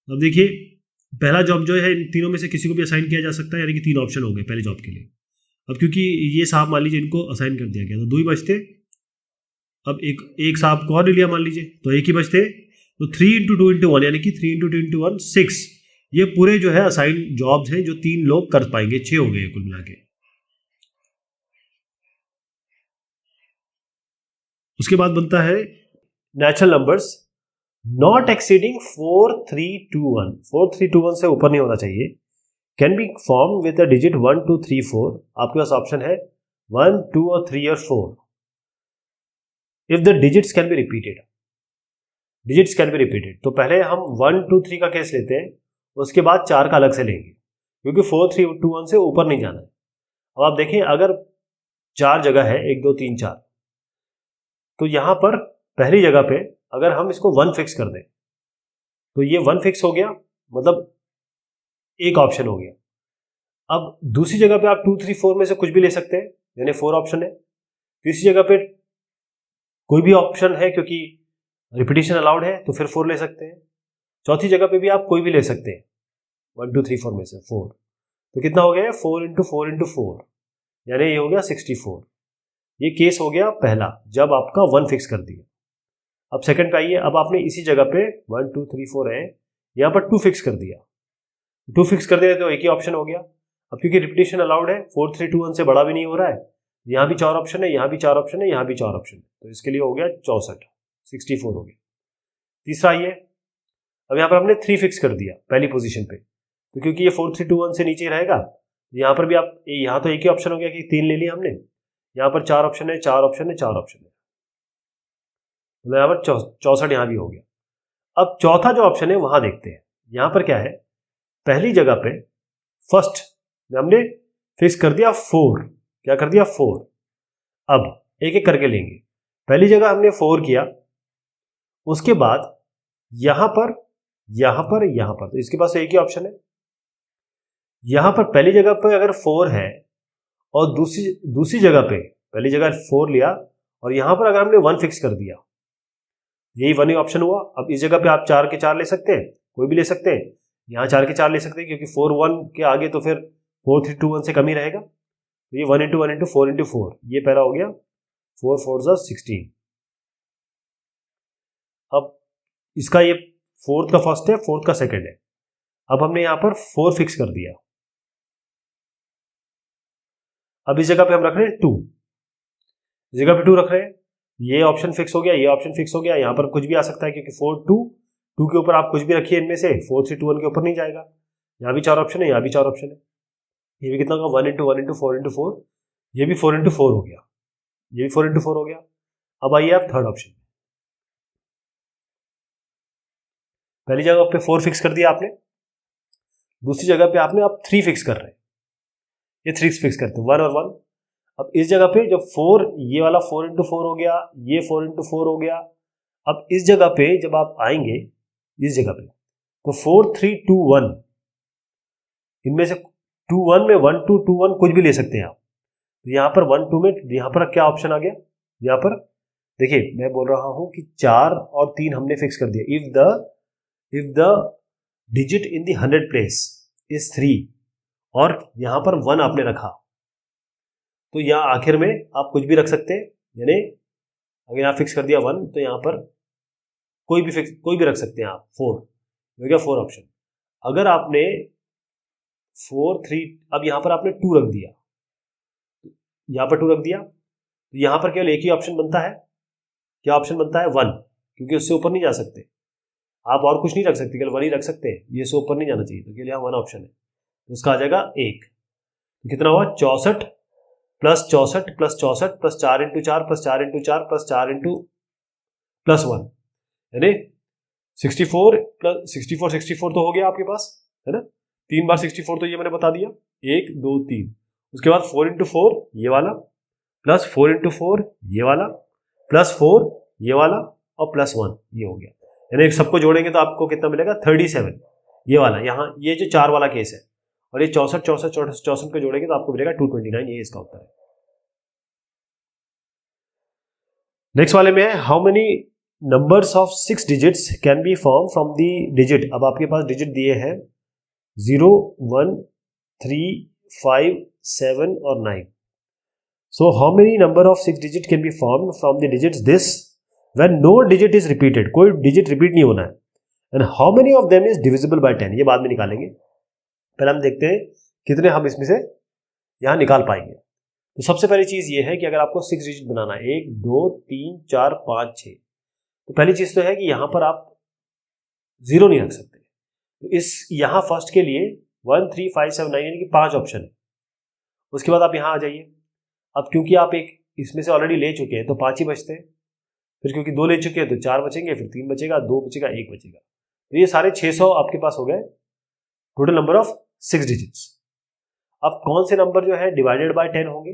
अब देखिए, पहला जॉब जो है इन तीनों में से किसी को भी असाइन किया जा सकता है, यानी कि 3 ऑप्शन हो गए पहले जॉब के लिए। अब क्योंकि ये साहब मान लीजिए इनको असाइन कर दिया गया, तो 2 ही बचते, अब एक साहब को और ले लिया मान लीजिए, तो 1 ही बचते, तो 3 × 2 × 1 यानी कि 3 × 2 × 1 6, ये पूरे जो है असाइन जॉब्स हैं जो 3 लोग कर पाएंगे, 6 हो गए कुल मिला के। उसके बाद बनता है नेचुरल नंबर्स नॉट एक्सीडिंग 4321, 4321 से ऊपर नहीं होना चाहिए, can be form with the digit 1 2 3 4। आपके पास ऑप्शन है 1 2 और 3 और 4 if the digits can be repeated, digits can be repeated. तो पहले हम 1 2 3 का केस लेते हैं, उसके बाद 4 का अलग से लेंगे, क्योंकि 4 3 2 1 से ऊपर नहीं जाना है। अब आप देखें, अगर 4 जगह है 1 2 3 4, तो यहां पर पहली जगह पे अगर हम इसको 1 फिक्स कर दें, तो ये 1 फिक्स हो गया, मतलब एक ऑप्शन हो गया। अब दूसरी जगह पे आप 2 3 4 में से कुछ भी ले सकते हैं, यानी 4 ऑप्शन है। तीसरी जगह पे कोई भी ऑप्शन है, क्योंकि रिपीटिशन अलाउड है, तो फिर 4 ले सकते हैं। चौथी जगह पे भी आप कोई भी ले सकते हैं, 1 2 3 4 में से 4, तो कितना हो गया, 4 × 4 × 4, यानी ये हो गया 64। ये केस हो गया पहला, जब आपका 1 फिक्स कर दिया। अब सेकंड पे आइए, अब आपने इसी जगह पे 1 2 3 4 है, यहाँ पर 2 फिक्स कर दिया, 2 फिक्स कर दिया तो एक ही ऑप्शन हो गया। अब क्योंकि रिपीटिशन अलाउड है, 4 3 2 1 से बड़ा भी नहीं हो रहा है, यहाँ भी 4 ऑप्शन है, यहाँ भी 4 ऑप्शन है, यहाँ भी 4 ऑप्शन है, तो इसके लिए हो गया 64, 64 हो गया। तीसरा आइए, अब यहाँ पर हमने 3 फिक्स कर दिया पहली पोजीशन पे, तो क्योंकि ये 4 3 2 1 से नीचे रहेगा, यहाँ पर भी आप, यहाँ तो एक ही ऑप्शन हो गया कि 3 ले लिया हमने, यहाँ पर 4 ऑप्शन है, 4 ऑप्शन है, 4 ऑप्शन है, तो यहाँ पर 64 यहाँ भी हो गया। अब चौथा जो ऑप्शन है वहां देखते हैं, यहाँ पर क्या है, पहली जगह पे फर्स्ट में हमने फिक्स कर दिया 4, क्या कर दिया 4। अब एक एक करके लेंगे, पहली जगह हमने 4 किया, उसके बाद यहां पर यहां पर यहां पर, तो इसके पास एक ही ऑप्शन है। यहां पर पहली जगह पर अगर 4 है और दूसरी जगह पे पहली जगह 4 लिया और यहां पर अगर हमने 1 फिक्स कर दिया, यही 1 ही ऑप्शन हुआ। अब इस जगह पे आप 4 के 4 ले सकते हैं, कोई भी ले सकते हैं, यहाँ 4 के 4 ले सकते हैं, क्योंकि 4 1 के आगे तो फिर 4 3 2 1 से कम ही रहेगा, तो ये 1 × 1 × 4 × 4, ये पहला हो गया, 4 4 16। अब इसका ये 4th का फर्स्ट है, 4th का सेकंड है। अब हमने यहां पर 4 फिक्स कर दिया, अब इस जगह पे हम रख रहे हैं 2, इस जगह पे 2 रख रहे हैं, ये ऑप्शन फिक्स हो गया, ये ऑप्शन फिक्स हो गया, यहां पर कुछ भी आ सकता है, क्योंकि 4 2 के ऊपर आप कुछ भी रखिए इनमें से, 4 3 2 1 के ऊपर नहीं जाएगा। यहाँ भी 4 ऑप्शन है, यहाँ भी 4 ऑप्शन है, ये भी कितना होगा, 1 × 1 × 4 × 4, ये भी 4 × 4 हो गया, ये भी 4 × 4 हो गया। अब आइए आप थर्ड ऑप्शन, पहली जगह पे 4 फिक्स कर दिया आपने, दूसरी जगह पे आपने अब 3 फिक्स कर रहे हैं, ये 3 फिक्स करते हैं, 1 और 1। अब इस जगह पे जब 4, ये वाला 4 × 4 हो गया, ये 4 × 4 हो गया। अब इस जगह पे जब आप आएंगे इस जगह पे, तो 4 3 2 1, इनमें से 2 1 में 1 2 2 1 कुछ भी ले सकते हैं आप। तो यहाँ पर 1 2 में यहाँ पर क्या ऑप्शन आ गया, यहाँ पर देखिए मैं बोल रहा हूँ कि 4 और 3 हमने फिक्स कर दिया। If the digit in the 100 place is 3 और यहाँ पर 1 आपने रखा, तो यहाँ आखिर में आप कुछ भी रख सकते हैं। यानी अगर यहाँ फिक्स कर दिया 1 तो यहाँ पर कोई भी रख सकते हैं आप। 4 हो गया 4 ऑप्शन। अगर आपने 4 3 अब यहाँ पर आपने 2 रख दिया, यहाँ पर 2 रख दिया, तो यहाँ पर केवल एक ही ऑप्शन बनता है। क्या ऑप्शन बनता है? 1, क्योंकि उससे ऊपर नहीं जा सकते आप, और कुछ नहीं रख सकते, केवल 1 ही रख सकते हैं, ये से ऊपर नहीं जाना चाहिए, तो केवल यहाँ 1 ऑप्शन है, तो इसका आ जाएगा 1। तो कितना हुआ? 64 plus 64 plus 64 plus 4 into 4 plus 4 into 4 plus 4 into plus 1, यानी 64 प्लस 64 तो हो गया आपके पास, है ना। 3 बार 64 तो ये मैंने बता दिया, 1 2 3। उसके बाद 4 इंटू 4 ये वाला, प्लस 4 इंटू 4 ये वाला, प्लस 4 ये वाला और प्लस 1 ये हो गया। यानी सबको जोड़ेंगे तो आपको कितना मिलेगा? 37 ये वाला। यहाँ ये जो 4 वाला केस है, और ये 64 64 64 को जोड़ेंगे तो आपको मिलेगा 229। ये इसका उत्तर है। नेक्स्ट वाले में है how many numbers of 6 digits can be form from the digit. अब आपके पास डिजिट दिए हैं 0 1 3 5 7 और 9। So how many number of 6 digit can be formed from the digits this when no digit is repeated? कोई digit repeat नहीं होना है। And how many of them is divisible by 10? ये बाद में निकालेंगे, पहले हम देखते हैं कितने हम इसमें से यहाँ निकाल पाएंगे। तो सबसे पहली चीज ये है कि अगर आपको 6 डिजिट बनाना है, 1 2 3 4 5 6, तो पहली चीज तो है कि यहाँ पर आप 0 नहीं रख सकते। तो इस यहाँ फर्स्ट के लिए 1 3 5 7 9 यानी कि 5 ऑप्शन है। उसके बाद आप यहाँ आ जाइए। अब क्योंकि आप एक इसमें से ऑलरेडी ले चुके हैं तो 5 ही बचते हैं, फिर क्योंकि 2 ले चुके हैं तो 4 बचेंगे, फिर 3 बचेगा, 2 बचेगा, 1 बचेगा। तो ये सारे 600 आपके पास हो गए टोटल नंबर ऑफ 6 डिजिट्स। अब कौन से नंबर जो है डिवाइडेड बाय 10 होंगे?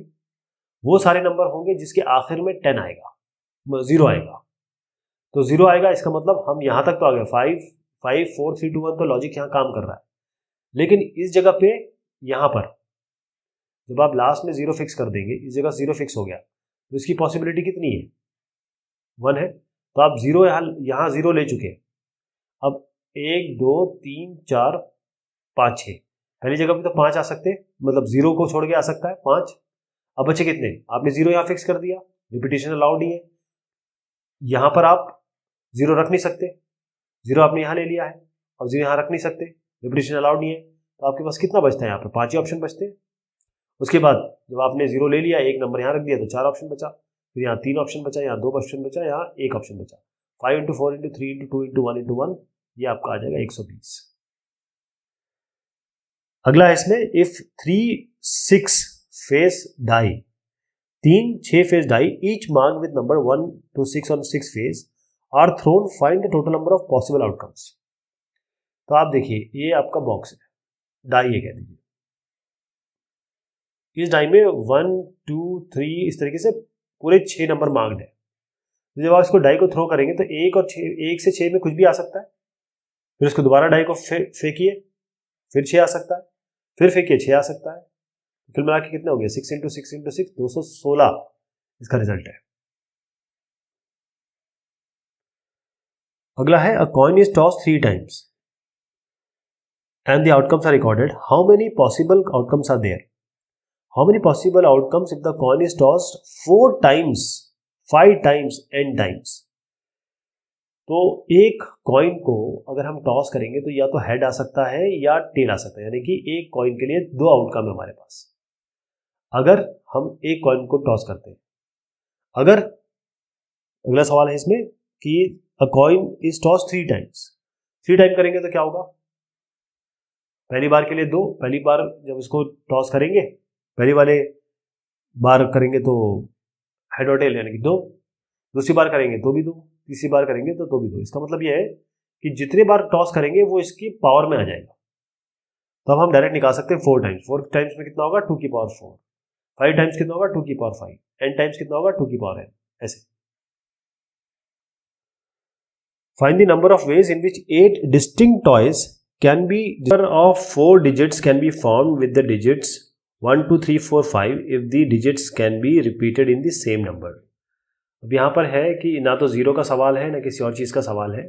वो सारे नंबर होंगे जिसके आखिर में 10 आएगा, 0 आएगा। तो 0 आएगा, इसका मतलब हम यहाँ तक तो आ गए। 5 5 4 3 2 1 तो लॉजिक यहाँ काम कर रहा है। लेकिन इस जगह पे यहाँ पर जब आप लास्ट में 0 फिक्स कर देंगे, इस जगह 0 फिक्स हो गया, तो इसकी पॉसिबिलिटी कितनी है? 1 है। तो आप 0 यहाँ 0 ले चुके हैं। अब 1 2 3 4 5 6, पहली जगह पे तो 5 आ सकते हैं, मतलब 0 को छोड़ के आ सकता है 5। अब बचे कितने? आपने 0 यहाँ फिक्स कर दिया, रिपीटेशन अलाउड नहीं है। यहाँ पर आप 0 रख नहीं सकते, 0 आपने यहाँ ले लिया है, और 0 यहाँ रख नहीं सकते, रिपीटेशन अलाउड नहीं है। तो आपके पास कितना बचता है? यहाँ पर 5 ही ऑप्शन बचते हैं। उसके बाद जब आपने 0 ले लिया, एक नंबर यहाँ रख दिया, तो 4 ऑप्शन बचा, फिर यहाँ 3 ऑप्शन बचा, यहाँ 2 ऑप्शन बचा, यहाँ 1 ऑप्शन बचा। 5 into 4 into 3 into 2 into 1 into 1, ये आपका आ जाएगा 120। अगला है इसमें, if 3 6 face die, 3 6 face die each mark with number 1 to 6 on 6 face are thrown, find the total number of possible outcomes. तो आप देखिए, ये आपका बॉक्स है, डाई है कह दीजिए। इस डाई में 1 2 3 इस तरीके से पूरे 6 नंबर मार्क्ड है। तो जब आप इसको डाई को थ्रो करेंगे तो 1 से 6 में कुछ भी आ सकता है, फिर उसको दोबारा डाई को फेंकिए, फिर 6 आ सकता है, फिर फेंकिए 6 आ सकता है। फिर मिला के कितने हो गए? 6 इंटू 6 इंटू 6 216 इसका रिजल्ट है। अगला है, a coin is toss 3 times and the outcomes are recorded, how many possible outcomes are there? How many possible outcomes if the coin is tossed 4 times, 5 times, n times? तो एक coin को अगर हम toss करेंगे तो या तो head आ सकता है या टेल आ सकता है, यानी कि एक कॉइन के लिए 2 आउटकम है हमारे पास। अगर हम एक कॉइन को टॉस करते हैं, अगर अगला सवाल है इसमें कि अ coin is toss 3 times, 3 time करेंगे तो क्या होगा? पहली बार के लिए 2, पहली बार जब इसको टॉस करेंगे, पहली वाले बार करेंगे तो हेड और टेल यानी कि 2, दूसरी बार करेंगे तो भी 2, तीसरी बार करेंगे तो भी 2। इसका मतलब यह है कि जितने बार टॉस करेंगे वो इसकी पावर में आ जाएगा। तो अब हम डायरेक्ट निकाल सकते हैं 4 टाइम्स। 4 टाइम्स में कितना होगा? 2 की पावर 4। 5 टाइम्स कितना होगा? 2 की पावर 5। n टाइम्स कितना होगा? 2 की पावर n। ऐसे find the number of ways in which 8 distinct toys can be number of 4 digits can be formed with the digits 1 2 3 4 5 if the digits can be repeated in the same number। अब यहाँ पर है कि ना तो zero का सवाल है ना किसी और चीज़ का सवाल है।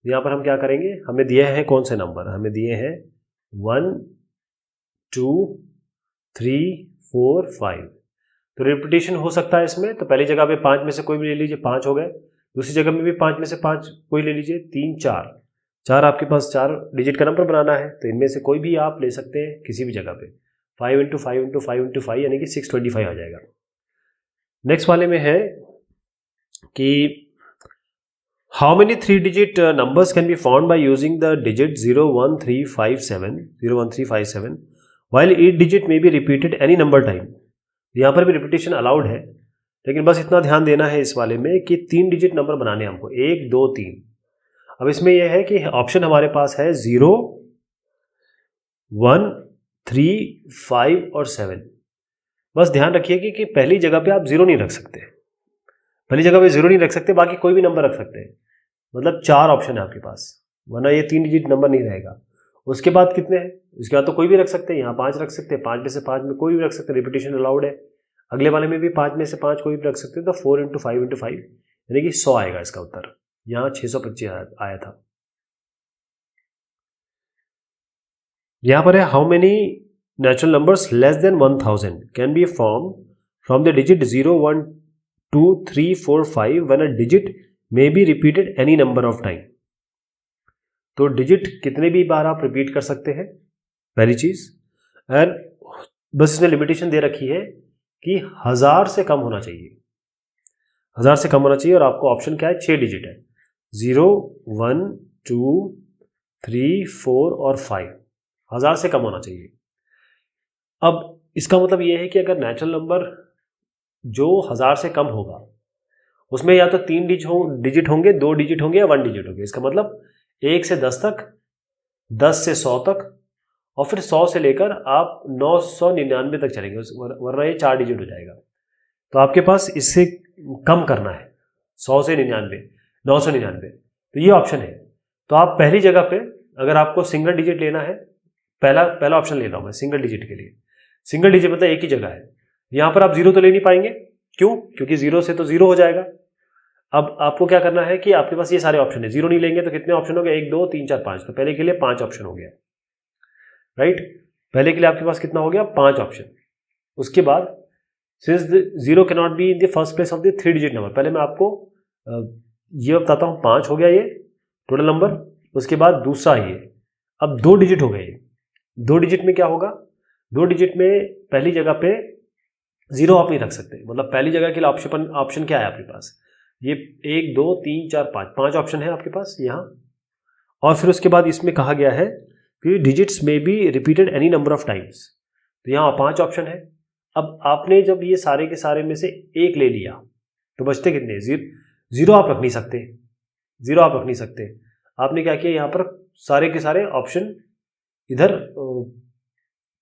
यहाँ पर हम क्या करेंगे, हमें दिए हैं कौन से नंबर, हमें दिए हैं 1 2 3 4 5। तो रिपीटेशन हो सकता है इसमें, तो पहली जगह पे 5 में से कोई भी ले लीजिए, 5 हो गए। दूसरी जगह में भी 5 में से 5 कोई ले लीजिए, 3 4 4 आपके पास 4 डिजिट का नंबर बनाना है, तो इनमें से कोई भी आप ले सकते हैं किसी भी जगह पे। 5 इंटू 5 इंटू 5 इंटू 5 यानी कि 625 आ जाएगा। नेक्स्ट वाले में है कि how many 3 digit numbers can be found by using the digit 01357 while each digit में be repeated any number time. यहाँ पर भी रिपीटेशन अलाउड है, लेकिन बस इतना ध्यान देना है इस वाले में कि 3 डिजिट नंबर बनाने हमको, 1 2 3। अब इसमें यह है कि ऑप्शन हमारे पास है 0 1 3 5 और 7। बस ध्यान रखिए कि पहली जगह पे आप 0 नहीं रख सकते, पहली जगह पे 0 नहीं रख सकते, बाकी कोई भी नंबर रख सकते हैं। मतलब 4 ऑप्शन है आपके पास, वरना ये 3 डिजिट नंबर नहीं रहेगा। उसके बाद कितने हैं, उसके बाद तो कोई भी रख सकते हैं, यहाँ 5 रख सकते हैं, 5 में से 5 में कोई भी रख सकते हैं, रिपीटेशन अलाउड है। अगले वाले में भी 5 में से 5 कोई भी रख सकते हैं, तो 4 इंटू 5 इंटू 5 यानी कि 100 आएगा इसका उत्तर। यहाँ 625 आया था। यहाँ पर है how many natural numbers less than 1000 can be form from the digit 0 1 2 3 4 5 when a digit may be repeated any number of time. तो डिजिट कितने भी बार आप रिपीट कर सकते हैं, पहली चीज। एंड बस इसमें लिमिटेशन दे रखी है कि 1000 से कम होना चाहिए, 1000 से कम होना चाहिए। और आपको ऑप्शन क्या है, 6 डिजिट है, 0 1 2 3 4 और 5, 1000 से कम होना चाहिए। अब इसका मतलब यह है कि अगर नेचुरल नंबर जो 1000 से कम होगा उसमें या तो 3 डिजिट होंगे, 2 डिजिट होंगे या 1 डिजिट होंगे। इसका मतलब 1 से 10 तक, 10 से 100 तक, और फिर 100 से लेकर आप 999 तक चलेंगे, वरना ये 4 डिजिट हो जाएगा। तो आपके पास इससे कम करना है, 100 से 99, 999, तो ये ऑप्शन है। तो आप पहली जगह पे अगर आपको सिंगल डिजिट लेना है, पहला ऑप्शन ले रहा हूं मैं सिंगल डिजिट के लिए। सिंगल डिजिट मतलब एक ही जगह है, यहां पर आप 0 तो ले नहीं पाएंगे, क्यों, क्योंकि 0 से तो 0 हो जाएगा। अब आपको क्या करना है कि आपके पास ये सारे ऑप्शन है, 0 नहीं लेंगे तो कितने ऑप्शन हो गए, 1 2 3 4 5। तो पहले के लिए 5 ऑप्शन हो गया, राइट। पहले के लिए आपके पास कितना हो गया, 5 ऑप्शन। उसके बाद since 0 can not be in the first place of the 3 digit number, पहले मैं आपको ये बताता हूं, 5 हो गया ये टोटल नंबर। उसके बाद दूसरा ये, अब 2 डिजिट हो गए। 2 डिजिट में क्या होगा, 2 डिजिट में पहली जगह पे 0 आप नहीं रख सकते। मतलब पहली जगह के लिए ऑप्शन क्या है आपके पास, ये 1 2 3 4 5 ऑप्शन है आपके पास यहाँ। और फिर उसके बाद इसमें कहा गया है कि डिजिट्स में be repeated any number of times, तो यहाँ 5 ऑप्शन है। अब आपने जब ये सारे के सारे में से एक ले लिया तो बचते कितने, 0 आप रख नहीं सकते, 0 आप रख नहीं सकते। आपने क्या किया, यहाँ पर सारे के सारे ऑप्शन इधर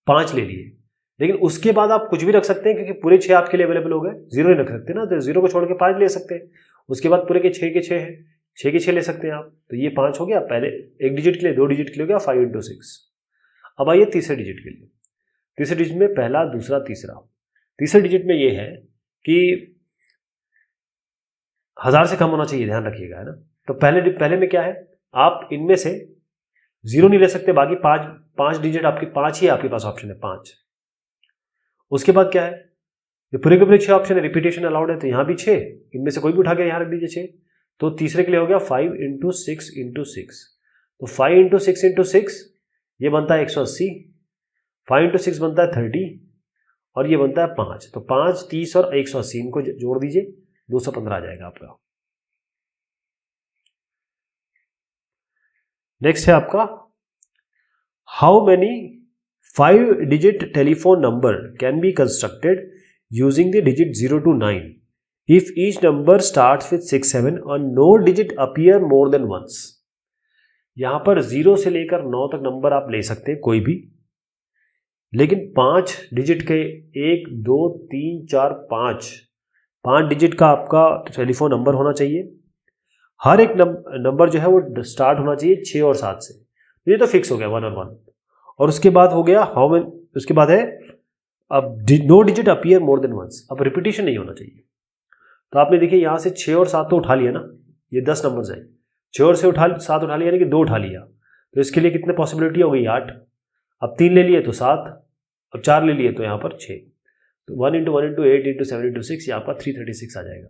5 ले लिए, लेकिन उसके बाद आप कुछ भी रख सकते हैं क्योंकि पूरे 6 आपके लिए अवेलेबल हो गए। 0 नहीं रख सकते ना, तो 0 को छोड़ के 5 ले सकते हैं। उसके बाद पूरे के 6 के 6 है, 6 के 6 ले सकते हैं आप। तो ये 5 हो गया पहले एक डिजिट के लिए, 2 डिजिट के लिए हो गया 5 इंटू 6। अब आइए तीसरे डिजिट के लिए। तीसरे डिजिट में पहला दूसरा तीसरा, तीसरे डिजिट में ये है कि 1000 से कम होना चाहिए, ध्यान रखिएगा, है ना। तो पहले में क्या है, आप इनमें से 0 नहीं ले सकते, बाकी 5 डिजिट आपके 5 ही आपके पास ऑप्शन है, 5। उसके बाद क्या है, ये पूरे के पूरे 6 ऑप्शन है, रिपीटेशन अलाउड है, तो यहाँ भी 6, इनमें से कोई भी उठा के यहाँ रख दीजिए 6। तो तीसरे के लिए हो गया 5 इंटू 6 इंटू 6। तो 5 इंटू 6 इंटू 6 ये बनता है 180, 5 इंटू 6 बनता है 30, और ये बनता है 5। तो 5 30 और 180 इनको जोड़ दीजिए, 215 आ जाएगा आपका। नेक्स्ट है आपका how many 5 digit telephone number can be constructed using the digit 0 to 9 if each number starts with 6 7 और no digit appear more than once। यहां पर 0 से लेकर 9 तक नंबर आप ले सकते हैं कोई भी, लेकिन 5 डिजिट के 1 2 3 4 5 डिजिट का आपका टेलीफोन नंबर होना चाहिए। हर एक नंबर जो है वो स्टार्ट होना चाहिए 6 और 7 से। ये तो फिक्स हो गया 1 और 1। और उसके बाद हो गया हाउ मेनी, उसके बाद है अब no digit appear more than once, अब रिपीटिशन नहीं होना चाहिए। तो आपने देखिए यहाँ से 6 और 7 तो उठा लिया ना, ये 10 नंबर है, 6 और 7 उठा लिया यानी कि 2 उठा लिया, तो इसके लिए कितने पॉसिबिलिटी हो गई 8। अब 3 ले लिए तो 7, अब 4 ले लिए तो यहाँ पर 6, तो 1 × 1 × 8 × 7 × 6 यहाँ पर 336 आ जाएगा।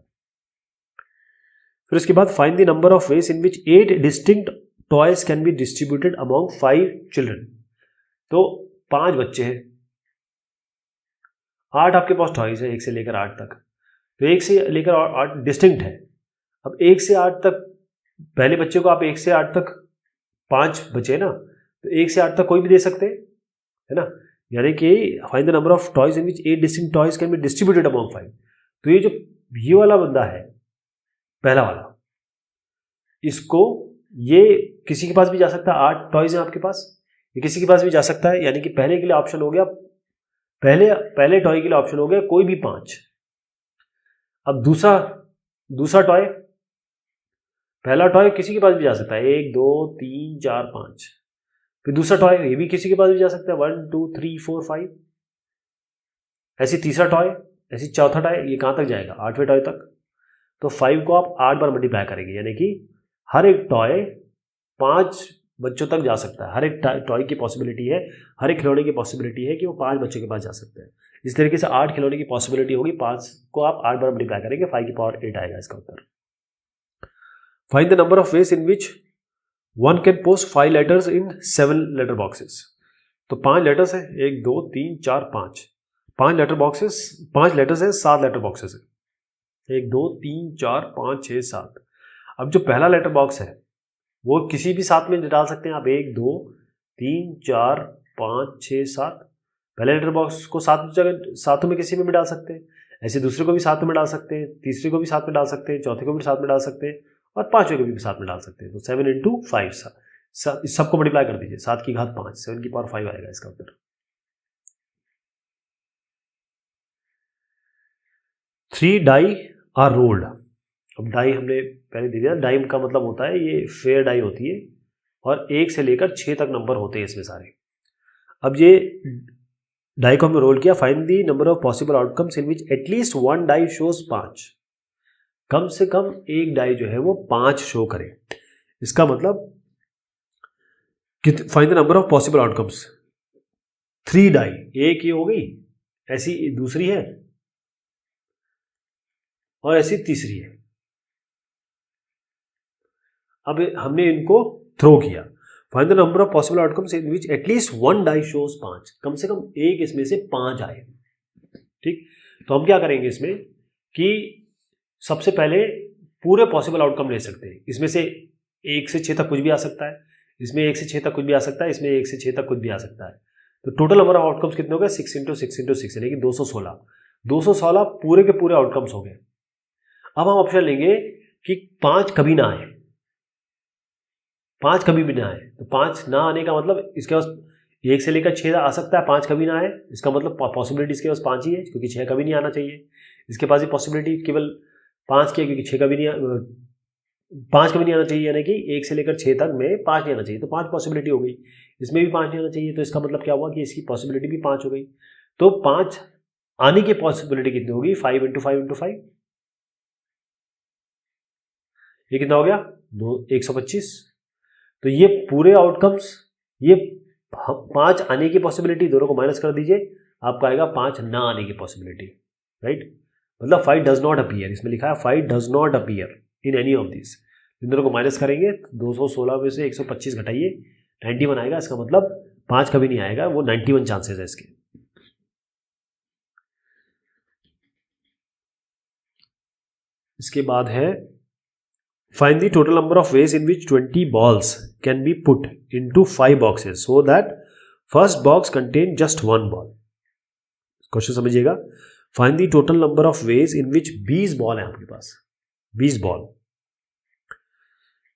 फिर उसके बाद find the number of ways in which 8 distinct toys can be distributed among 5 children. तो 5 बच्चे हैं, 8 आपके पास टॉयज है 1 से लेकर 8 तक, तो 1 से लेकर 8 डिस्टिंक्ट है। अब 1 से 8 तक पहले बच्चे को आप 1 से 8 तक 5 बचे ना, तो 1 से 8 तक कोई भी दे सकते हैं, है ना, यानी कि find the number of toys in which 8 distinct toys can be distributed among 5। तो ये जो ये वाला बंदा है पहला वाला, इसको ये किसी के पास भी जा सकता है, 8 टॉयज हैं आपके पास, ये किसी के पास भी जा सकता है, यानी कि पहले के लिए ऑप्शन हो गया, पहले टॉय के लिए ऑप्शन हो गया कोई भी 5। अब दूसरा टॉय, पहला टॉय किसी के पास भी जा सकता है 1 2 3 4 5, फिर दूसरा टॉय ये भी किसी के पास भी जा सकता है 1 2 3 4 5, ऐसे तीसरा टॉय, ऐसे चौथा टॉय, ये कहाँ तक जाएगा 8वें टॉय तक। तो 5 को आप 8 बार मल्टीप्लाई करेंगे, यानी कि हर एक टॉय 5 बच्चों तक जा सकता है, हर एक टॉय की पॉसिबिलिटी है, हर एक खिलौने की पॉसिबिलिटी है कि वो 5 बच्चों के पास जा सकते हैं। इस तरीके से 8 खिलौने की पॉसिबिलिटी होगी, 5 को आप 8 बार मल्टीप्लाई करेंगे, 5 की पावर 8 आएगा इसका उत्तर। Find the number of ways in which one can post 5 letters in 7 letter boxes. तो 5 लेटर्स है 1 2 3 4 5, 5 लेटर बॉक्सेस, 5 लेटर्स है 7 लेटर बॉक्सेस है 1 2 3 4 5 6 7। अब जो पहला लेटर बॉक्स है वो किसी भी 7 में डाल सकते हैं आप, 1 2 3 4 5 6 7, पहले लेटर बॉक्स को 7 जगह 7 में किसी में भी डाल सकते हैं, ऐसे दूसरे को भी 7 में डाल सकते हैं, तीसरे को भी 7 में डाल सकते हैं, चौथे को भी 7 में डाल सकते हैं, और 5वें को भी 7 में डाल सकते हैं। तो 7 × 5 इस सबको मल्टीप्लाई कर दीजिए, 7 की घात 5, 7 की पावर 5 आएगा इसका उत्तर। 3 डाई आर रोल्ड। अब डाई हमने पहले दे दिया, डाई का मतलब होता है ये फेयर डाई होती है, और 1 से लेकर 6 तक नंबर होते हैं इसमें सारे। अब ये डाई को हमने रोल किया, find the number of possible outcomes in which at least 1 die shows 5, कम से कम एक डाई जो है वो 5 शो करे। इसका मतलब find the number of possible outcomes, 3 die, एक ये हो गई, ऐसी दूसरी है और ऐसी तीसरी है। अब हमने इनको थ्रो किया, find the number of possible outcomes in which at least 1 die shows 5, कम से कम एक इसमें से 5 आए। ठीक, तो हम क्या करेंगे इसमें कि सबसे पहले पूरे पॉसिबल आउटकम ले सकते हैं, इसमें से 1 से 6 तक कुछ भी आ सकता है, इसमें 1 से 6 तक कुछ भी आ सकता है, इसमें 1 से 6 तक कुछ भी आ सकता है। तो टोटल नंबर ऑफ आउटकम्स कितने हो गए 6 × 6 × 6 यानी कि 216 पूरे के पूरे आउटकम्स हो गए। अब हम ऑप्शन लेंगे कि 5 कभी ना आए, 5 कभी भी ना आए। तो 5 ना आने का मतलब इसके पास 1 से लेकर 6 आ सकता है, 5 कभी ना आए, इसका मतलब पॉसिबिलिटी इसके पास 5 ही है, क्योंकि 6 कभी नहीं आना चाहिए। इसके पास भी पॉसिबिलिटी केवल 5 की है, क्योंकि 5 कभी नहीं आना चाहिए, यानी कि 1 से लेकर 6 तक में 5 नहीं आना चाहिए, तो 5 पॉसिबिलिटी हो गई। इसमें भी 5 नहीं आना चाहिए, तो इसका मतलब क्या हुआ कि इसकी पॉसिबिलिटी भी 5 हो गई। तो 5 आने की पॉसिबिलिटी कितनी होगी 5 × 5 × 5, ये कितना हो गया 125। तो ये पूरे आउटकम्स, ये 5 आने की पॉसिबिलिटी, दोनों को माइनस कर दीजिए, आपका आएगा 5 ना आने की पॉसिबिलिटी, राइट। मतलब 5 डज नॉट अपीयर, इसमें लिखा है 5 does not appear in any of this. इन दोनों को माइनस करेंगे, 216 में से 125 घटाइए, 91 आएगा। इसका मतलब 5 कभी नहीं आएगा, वो 91 चांसेस है इसके। इसके बाद है find the total number of ways in which 20 balls can be put into 5 boxes so that first box contain just 1 ball। Question समझिएगा, find the total number of ways in which 20 ball है आपके पास, 20 ball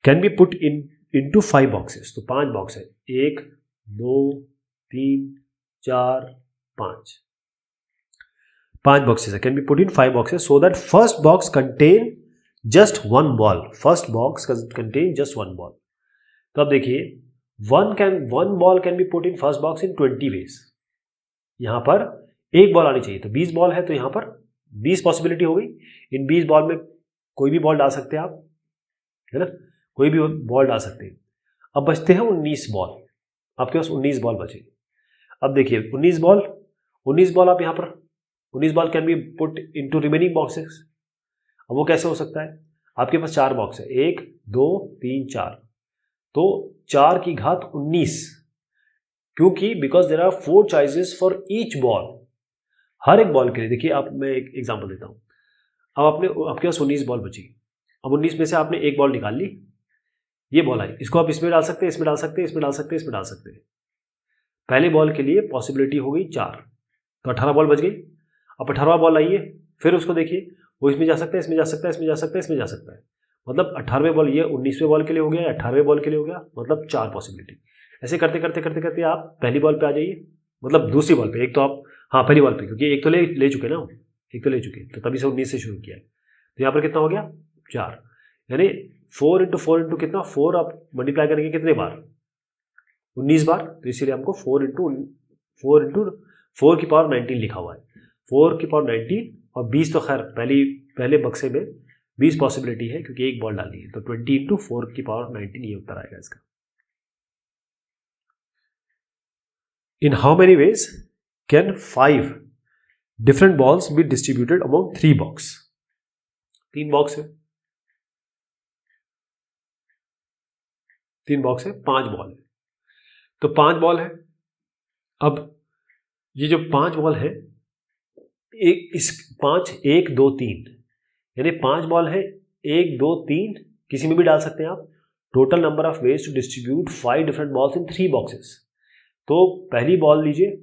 can be put into 5 boxes। तो 5 box है, 1 2 3 4 5 boxes है, can be put in 5 boxes so that first box contain just 1 ball। First box contain just 1 ball। तो अब देखिए one ball can be put in first box in 20 ways. यहाँ पर एक ball आनी चाहिए, तो 20 बॉल है तो यहाँ पर 20 पॉसिबिलिटी हो गई। इन 20 बॉल में कोई भी बॉल डाल सकते हैं आप, है ना, कोई भी बॉल डाल सकते हैं। अब बचते हैं 19 बॉल, आपके पास 19 बॉल बचे। अब देखिए 19 बॉल आप यहाँ पर 19 ball can be put into remaining boxes. अब वो कैसे हो सकता है, आपके पास 4 बॉक्स है, 1 2 3 4, तो 4 की घात 19, क्योंकि because there are 4 choices for each ball. हर एक बॉल के लिए देखिए, आप मैं एक एग्जांपल देता हूँ। अब आपके पास 19 बॉल बची, अब 19 में से आपने एक बॉल निकाल ली, ये बॉल आई, इसको आप इसमें डाल सकते हैं, इसमें डाल सकते हैं, इसमें डाल सकते हैं, इसमें डाल सकते हैं। पहले बॉल के लिए पॉसिबिलिटी हो गई 4, तो 18 बॉल बच गई। अब 18वां बॉल आइए, फिर उसको देखिए, वो इसमें जा सकता है, इसमें जा सकता है, इसमें जा सकता है, इसमें जा सकता है। मतलब 18वें बॉल, ये 19वें बॉल के लिए हो गया, 18वें बॉल के लिए हो गया, मतलब 4 पॉसिबिलिटी। ऐसे करते करते करते करते आप पहली बॉल पे आ जाइए, मतलब दूसरी बॉल पे। एक तो आप, हाँ पहली बॉल पे, क्योंकि एक तो ले चुके ना, एक तो ले चुके, तो तभी से 19 से शुरू किया है। तो यहाँ पर कितना हो गया 4, यानी 4 इंटू 4 इंटू कितना, 4 आप मल्टीप्लाई करेंगे कितने बार, 19 बार। तो इसीलिए हमको 4 इंटू 4 की पावर 19 लिखा हुआ है, 4 की पावर 19। और 20 तो खैर पहले बक्से में 20 पॉसिबिलिटी है, क्योंकि एक बॉल डाली है, तो 20 इंटू 4 की पावर 19 ये उत्तर आएगा इसका। इन how many ways can 5 different balls B distributed among 3 box. 3 box है, 3 बॉक्स है, 5 बॉल है, तो 5 बॉल है। अब ये जो 5 बॉल है, पांच 1 2 3, यानी 5 बॉल है, 1 2 3 किसी में भी डाल सकते हैं आप। Total number of ways to distribute 5 different balls in 3 boxes. तो पहली बॉल लीजिए,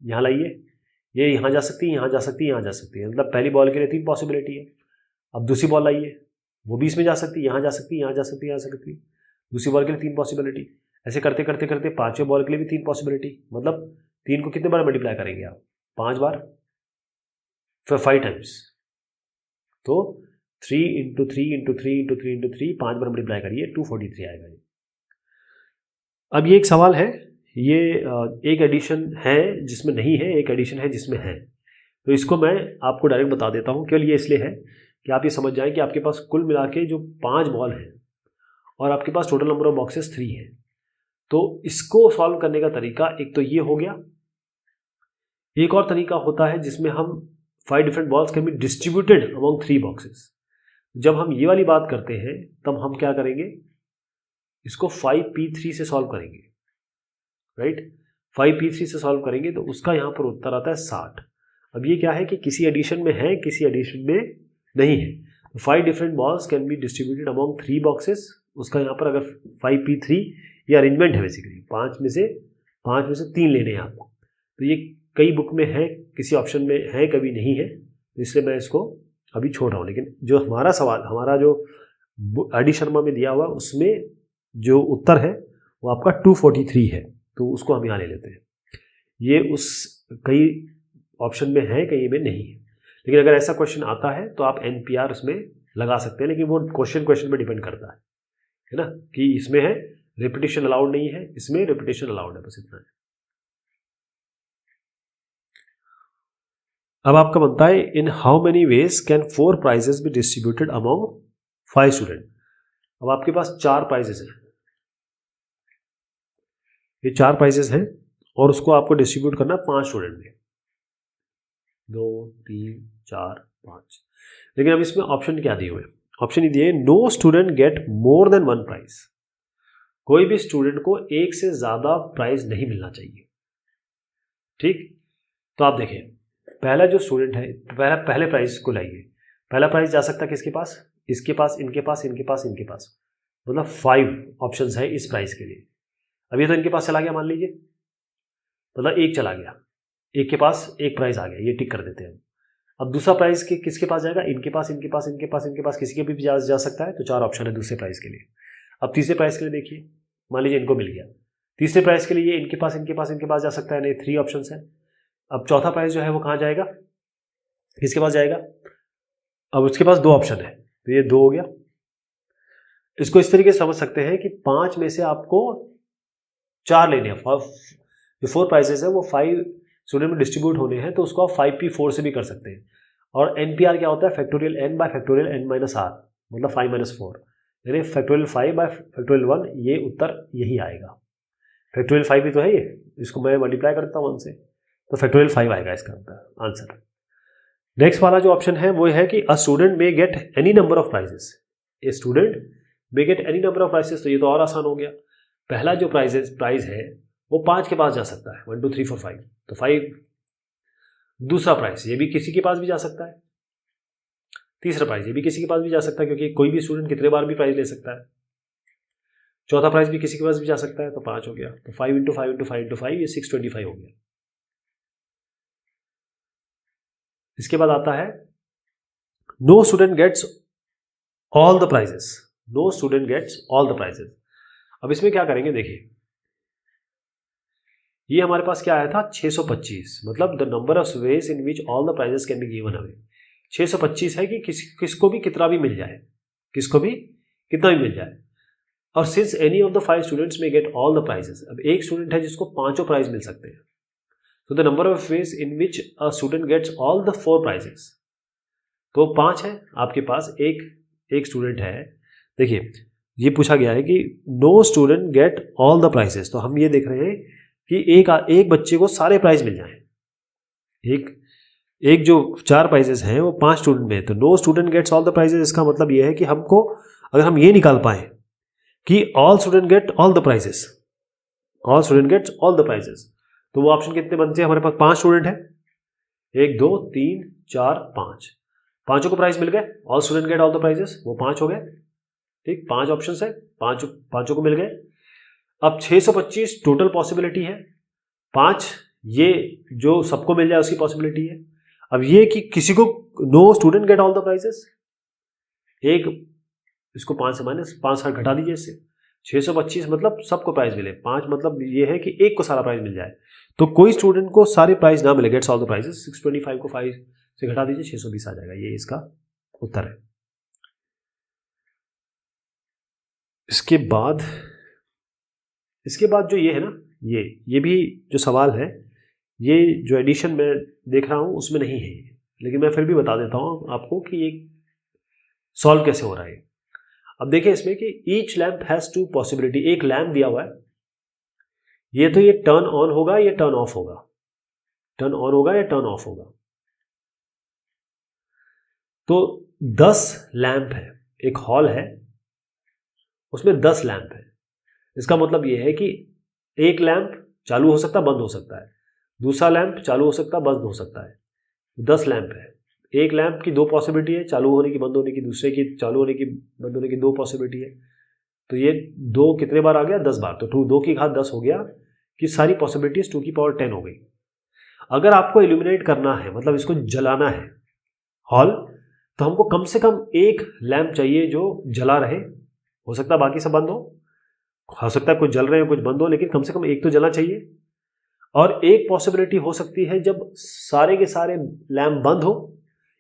यहाँ लाइए, ये यहाँ जा सकती है, यहाँ जा सकती है, यहाँ जा सकती है, मतलब पहली बॉल के लिए 3 पॉसिबिलिटी है। अब दूसरी बॉल लाइए, वो भी इसमें जा सकती है, यहाँ जा सकती है, यहाँ जा सकती है, यहाँ जा सकती है, दूसरी बॉल के लिए 3 पॉसिबिलिटी। ऐसे करते करते करते 5वें बॉल के लिए भी 3 पॉसिबिलिटी, मतलब 3 को कितने बार मल्टीप्लाई करेंगे आप, 5 बार, फिर 5 टाइम्स, तो 3 इंटू 3 इंटू 3 इंटू 3 इंटू 3, 5 बार मल्टीप्लाई करिए, 243 आएगा ये। अब ये एक सवाल है, ये एक एडिशन है जिसमें नहीं है, एक एडिशन है जिसमें है, तो इसको मैं आपको डायरेक्ट बता देता हूँ। केवल ये इसलिए है कि आप ये समझ जाएं कि आपके पास कुल मिला के जो 5 बॉल हैं और आपके पास टोटल नंबर ऑफ बॉक्सेस 3 है। तो इसको सॉल्व करने का तरीका एक तो ये हो गया, एक और तरीका होता है जिसमें हम 5 different balls can be distributed among 3 boxes. जब हम ये वाली बात करते हैं तब हम क्या करेंगे, इसको 5p3 से सॉल्व करेंगे, राइट। 5p3 से सॉल्व करेंगे तो उसका यहाँ पर उत्तर आता है 60। अब ये क्या है कि किसी एडिशन में है, किसी एडिशन में नहीं है। तो 5 different balls can be distributed among 3 boxes, उसका यहाँ पर अगर 5p3 ये अरेंजमेंट है बेसिकली, 5 में से 3 लेने हैं आपको। तो ये कई बुक में है, किसी ऑप्शन में है, कभी नहीं है, तो इसलिए मैं इसको अभी छोड़ रहा हूँ। लेकिन जो हमारा सवाल, हमारा जो आर.डी. शर्मा में दिया हुआ, उसमें जो उत्तर है वो आपका 243 है, तो उसको हम यहाँ ले लेते हैं। ये उस कई ऑप्शन में है, कई में नहीं है। लेकिन अगर ऐसा क्वेश्चन आता है तो आप NPR उसमें लगा सकते हैं, लेकिन वो क्वेश्चन पे डिपेंड करता है ना, कि इसमें है रिपीटिशन अलाउड नहीं है, इसमें रिपीटिशन अलाउड है, बस इतना है। अब आपका बनता है, in how many ways can 4 prizes be distributed among 5 student. अब आपके पास 4 प्राइजेस हैं, ये 4 प्राइजेस हैं और उसको आपको डिस्ट्रीब्यूट करना है 5 स्टूडेंट में, 2 3 4 5। लेकिन अब इसमें ऑप्शन क्या दिए हुए, ऑप्शन ये दिए, no student get more than 1 prize. कोई भी स्टूडेंट को एक से ज्यादा प्राइज नहीं मिलना चाहिए, ठीक। तो आप देखें, पहला जो स्टूडेंट है, पहले प्राइज को लाइए। पहला प्राइज जा सकता है किसके पास, इसके पास, इनके पास, इनके पास, इनके पास, मतलब 5 ऑप्शंस है इस प्राइज के लिए। अब ये तो इनके पास चला गया, मान लीजिए, मतलब 1 चला गया, एक के पास 1 प्राइज आ गया, ये टिक कर देते हैं। अब दूसरा प्राइज किसके पास जाएगा, इनके पास, इनके पास, इनके पास, इनके पास, किसी के भी जा सकता है, तो 4 ऑप्शन है दूसरे प्राइज के लिए। अब तीसरे प्राइज के लिए देखिए, मान लीजिए इनको मिल गया, तीसरे प्राइज के लिए ये इनके पास, इनके पास, इनके पास जा सकता है, नहीं 3 ऑप्शन है। अब चौथा प्राइज जो है वो कहाँ जाएगा, किसके पास जाएगा, अब उसके पास 2 ऑप्शन है, तो ये 2 हो गया। इसको इस तरीके से समझ सकते हैं कि 5 में से आपको 4 लेने हैं, जो 4 प्राइजेस है वो 5 स्टूडेंट में डिस्ट्रीब्यूट होने हैं, तो उसको आप 5p4 से भी कर सकते हैं। और NPR क्या होता है, factorial n bye factorial n minus r, मतलब 5-4, यानी फैक्टोरियल 5 बाय फैक्टोरियल 1, ये उत्तर यही आएगा। फैक्टोरियल 5 भी तो है ये, इसको मैं मल्टीप्लाई करता हूँ 1 से, तो फैक्टोरियल 5 आएगा इसका आंसर। नेक्स्ट वाला जो ऑप्शन है वो है कि a student may get any number of prizes, a student may get any number of prizes, तो ये तो और आसान हो गया। पहला जो प्राइज है वो 5 के पास जा सकता है, 1 2 3 4 5, तो 5। दूसरा प्राइज ये भी किसी के पास भी जा सकता है, तीसरा प्राइज ये भी किसी के पास भी जा सकता है, क्योंकि कोई भी स्टूडेंट कितने बार भी प्राइज ले सकता है। चौथा प्राइज भी किसी के पास भी जा सकता है, तो 5 हो गया, तो 5 × 5 × 5 × 5, ये 625 हो गया। इसके बाद आता है no student gets all the prizes, no student gets all the prizes. अब इसमें क्या करेंगे, देखिए ये हमारे पास क्या आया था 625, मतलब the number of ways in which all the prizes can be given away. 625 है कि किसको भी कितना भी मिल जाए, किसको भी कितना भी मिल जाए। और since any of the 5 students में गेट ऑल द प्राइजेस, अब एक स्टूडेंट है जिसको 5 प्राइज मिल सकते हैं, तो the number of ways in which a student gets all the 4 prizes, तो 5 है आपके पास, एक स्टूडेंट है। देखिए ये पूछा गया है कि no student get all the prizes, तो हम ये देख रहे हैं कि एक बच्चे को सारे प्राइज मिल जाएं। एक जो 4 प्राइजेस हैं वो 5 स्टूडेंट में है, तो no student gets all the prizes, इसका मतलब ये है कि हमको अगर हम ये निकाल पाए कि all student get all the prizes, all student gets all the prizes, तो वो ऑप्शन कितने बनते हैं, हमारे पास 5 स्टूडेंट है, 1 2 3 4 5, पांचों को प्राइज मिल गए, all student get all the prizes, वो 5 हो गए। ठीक, 5 ऑप्शन है, पांचों को मिल गए। अब 625 टोटल पॉसिबिलिटी है, 5 ये जो सबको मिल जाए उसकी पॉसिबिलिटी है। अब ये कि किसी को no student get all the prizes, एक इसको 5 से माइनस 5 घटा दीजिए इससे, 625 मतलब सबको प्राइज मिले, 5 मतलब ये है कि एक को सारा प्राइज मिल जाए, तो कोई स्टूडेंट को सारे प्राइज ना मिले, गेट्स ऑल द प्राइजेस। 625 को 5 से घटा दीजिए, 620 आ जाएगा, ये इसका उत्तर है। इसके बाद जो ये है ना, ये भी जो सवाल है, ये जो एडिशन मैं देख रहा हूं उसमें नहीं है, लेकिन मैं फिर भी बता देता हूं आपको कि ये सॉल्व कैसे हो रहा है। अब देखिए इसमें कि ईच लैम्प हैज 2 पॉसिबिलिटी, एक लैम्प दिया हुआ है, ये तो ये टर्न ऑन होगा, ये टर्न ऑफ होगा, टर्न ऑन होगा या टर्न ऑफ होगा। तो 10 लैम्प है, एक हॉल है उसमें 10 लैम्प है, इसका मतलब ये है कि एक लैम्प चालू हो सकता है, बंद हो सकता है, दूसरा लैम्प चालू हो सकता है, बंद हो सकता है। 10 लैम्प है, एक लैम्प की 2 पॉसिबिलिटी है, चालू होने की, बंद होने की, दूसरे की चालू होने की, बंद होने की 2 पॉसिबिलिटी है, तो ये 2 कितने बार आ गया, 10 बार, तो 2 की घात 10 हो गया कि सारी पॉसिबिलिटीज 2 की पावर 10 हो गई। अगर आपको इल्यूमिनेट करना है, मतलब इसको जलाना है हॉल, तो हमको कम से कम एक लैम्प चाहिए जो जला रहे, हो सकता है बाकी सब बंद हो सकता है कुछ जल रहे हो कुछ बंद हो, लेकिन कम से कम एक तो जलना चाहिए। और एक पॉसिबिलिटी हो सकती है जब सारे के सारे लैम्प बंद हो,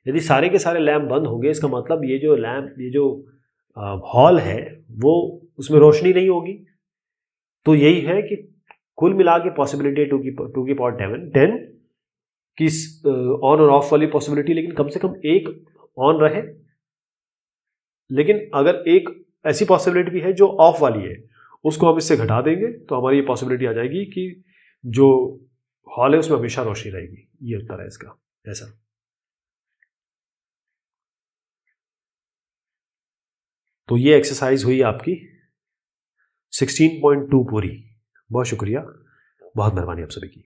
यदि सारे के सारे लैम्प बंद होंगे, इसका मतलब ये जो हॉल है वो उसमें रोशनी नहीं होगी। तो यही है कि कुल मिला के पॉसिबिलिटी 2 की पावर 10 की ऑन और ऑफ वाली पॉसिबिलिटी, लेकिन कम से कम एक ऑन रहे। लेकिन अगर एक ऐसी पॉसिबिलिटी भी है जो ऑफ वाली है, उसको हम इससे घटा देंगे तो हमारी ये पॉसिबिलिटी आ जाएगी कि जो हॉल है उसमें हमेशा रोशनी रहेगी। ये उत्तर है इसका, ऐसा। तो ये एक्सरसाइज हुई आपकी 16.2 पूरी। बहुत शुक्रिया, बहुत मेहरबानी आप सभी की।